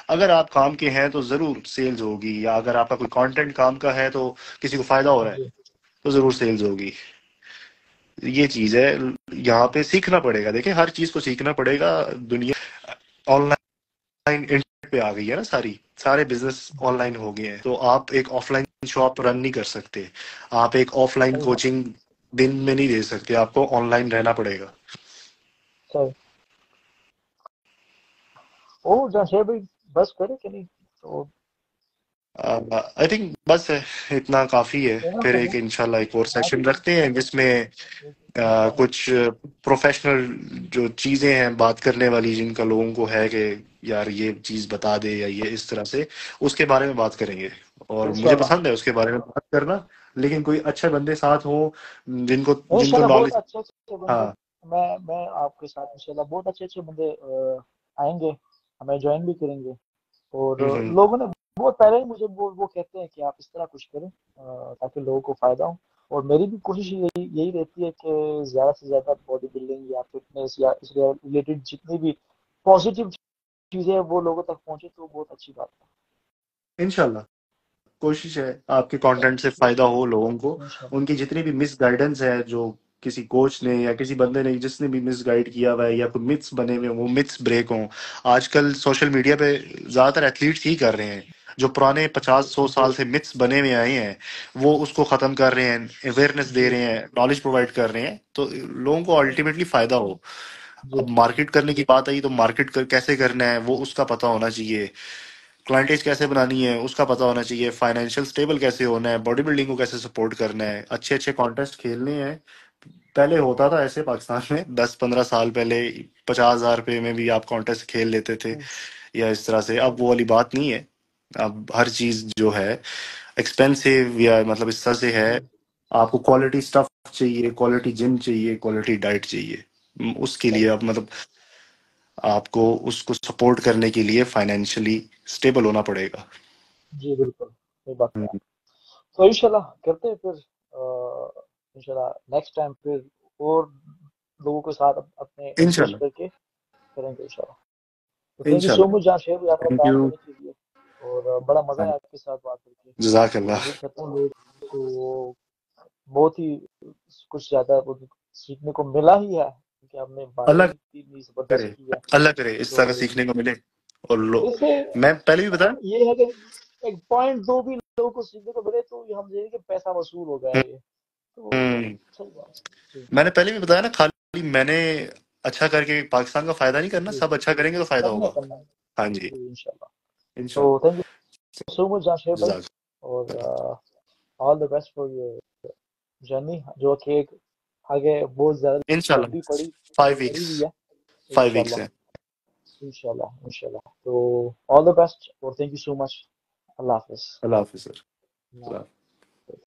अगर आप काम के हैं तो जरूर सेल्स होगी, या अगर आपका कोई कंटेंट काम का है तो किसी को फायदा हो रहा है जी तो जरूर सेल्स होगी। ये चीज है, यहाँ पे सीखना पड़ेगा। देखिए, हर चीज को सीखना पड़ेगा। दुनिया ऑनलाइन इंटरनेट पे आ गई है ना, सारे बिजनेस जी। ऑनलाइन हो गए हैं, तो आप एक ऑफलाइन शॉप रन नहीं कर सकते, आप एक ऑफलाइन सही बात। कोचिंग दिन में नहीं दे सकते, आपको ऑनलाइन रहना पड़ेगा। सही। ओ जहाँ भाई, बस करे कि नहीं तो आई थिंक बस है, इतना काफी है। कहना फिर एक चाहिए। इंशाल्लाह एक और हाँ सेशन तो रखते हैं जिसमें इंशाल्लाह। कुछ प्रोफेशनल जो चीजें हैं बात करने वाली, जिनका लोगों को है कि यार ये चीज बता दे या ये इस तरह से, उसके बारे में बात करेंगे। और मुझे इंशाल्लाह। पसंद है उसके बारे में बात करना, लेकिन कोई अच्छे बंदे साथ हो जिनको जिनको इंशाल्लाह बहुत नॉलेज। अच्छे अच्छे बंदे, हाँ। मैं आपके साथ इंशाल्लाह बहुत अच्छे अच्छे बंदे आएंगे, हमें ज्वाइन भी करेंगे। और हम्म। लोगों ने बहुत पहले ही मुझे वो कहते हैं कि आप इस तरह कुछ करें ताकि लोगों को फायदा हो। और मेरी भी कोशिश यही यही रहती है कि ज्यादा से ज्यादा बॉडी बिल्डिंग या फिटनेस या इस रिलेटेड जितनी भी पॉजिटिव चीजें हैं वो लोगों तक पहुंचे तो बहुत अच्छी बात इंशाल्लाह कोशिश है आपके है। कंटेंट से फायदा हो लोगों को। इंशाल्लाह। उनकी जितनी भी मिस गाइडेंस है, जो किसी कोच ने या किसी बंदे ने जिसने भी मिस गाइड किया हुआ है, या कोई मिथ्स बने हुए हैं, वो मिथ्स ब्रेक हों। आजकल सोशल मीडिया पे ज्यादातर एथलीट्स ही कर रहे हैं, जो पुराने 50-100 साल से मिथ्स बने हुए आए हैं, वो उसको खत्म कर रहे हैं, अवेयरनेस दे जी रहे हैं, नॉलेज प्रोवाइड कर रहे हैं, तो लोगों को अल्टीमेटली फायदा हो। जी अब मार्केट करने की बात आई तो मार्केट कैसे करना है वो उसका पता होना चाहिए। क्लाइंटेज कैसे बनानी है उसका पता होना चाहिए, फाइनेंशियल स्टेबल कैसे होना है, बॉडी बिल्डिंग को कैसे सपोर्ट करना है, अच्छे अच्छे कॉन्टेस्ट खेलने हैं। पहले होता था ऐसे पाकिस्तान में 10-15 साल पहले 50,000 रुपये में भी आप कॉन्टेस्ट खेल लेते थे हम्म, या इस तरह से। अब वो वाली बात नहीं है। अब हर चीज जो है एक्सपेंसिव या मतलब इस तरह से है। हम्म, आपको क्वालिटी स्टफ चाहिए, क्वालिटी जिम चाहिए, क्वालिटी डाइट चाहिए। उसके लिए सही। अब मतलब आपको उसको सपोर्ट करने के लिए फाइनेंशियली स्टेबल होना पड़ेगा। जी बिल्कुल सही बात है। हम्म, तो इंशाल्लाह करते हैं फिर इंशाल्लाह नेक्स्ट टाइम फिर और लोगों के साथ अपने इंटरेस्ट इंशाल्लाह। करके करेंगे इंशाल्लाह। तो थैंक यू सो इंशाल्लाह। मच जहाँ शेयर आपका थैंक टाइम यू। देने के लिए। और बड़ा मजा आया आपके साथ बात करके। और जजाकल्लाह। उम्मीद करता हूँ लोगों को बहुत ही कुछ ज्यादा बहुत सीखने को मिला ही है क्योंकि आपने बातें अल्लाह भी इतनी जबरदस्त करे, की है। अल्लाह करे इस तरह तो सीखने को मिले। और वैसे मैं पहले भी बताया। ये है कि एक पॉइंट दो भी लोगों को सीखने को मिले तो ये हम देखें कि पैसा वसूल हो गया है ये। तो हम्म, सही बात जी। मैंने पहले भी बताया ना, खाली मैंने अच्छा करके पाकिस्तान का फायदा नहीं करना, जी सब अच्छा करेंगे तो फायदा सबने होगा। करना है हाँ जी। जी इंशाल्लाह। तो इंशाल्लाह। थैंक यू सो मच जाशेर भाई। जजाक। और all the best for your journey जो कि एक आगे बहुत ज्यादा लंबी इंशाल्लाह। पड़ी 5 वीक्स। पड़ी हुई है। 5 वीक्स इंशाल्लाह है। इंशाल्लाह इंशाल्लाह। तो ऑल द बेस्ट और thank you so much. Allah Hafiz. Allah Hafiz sir.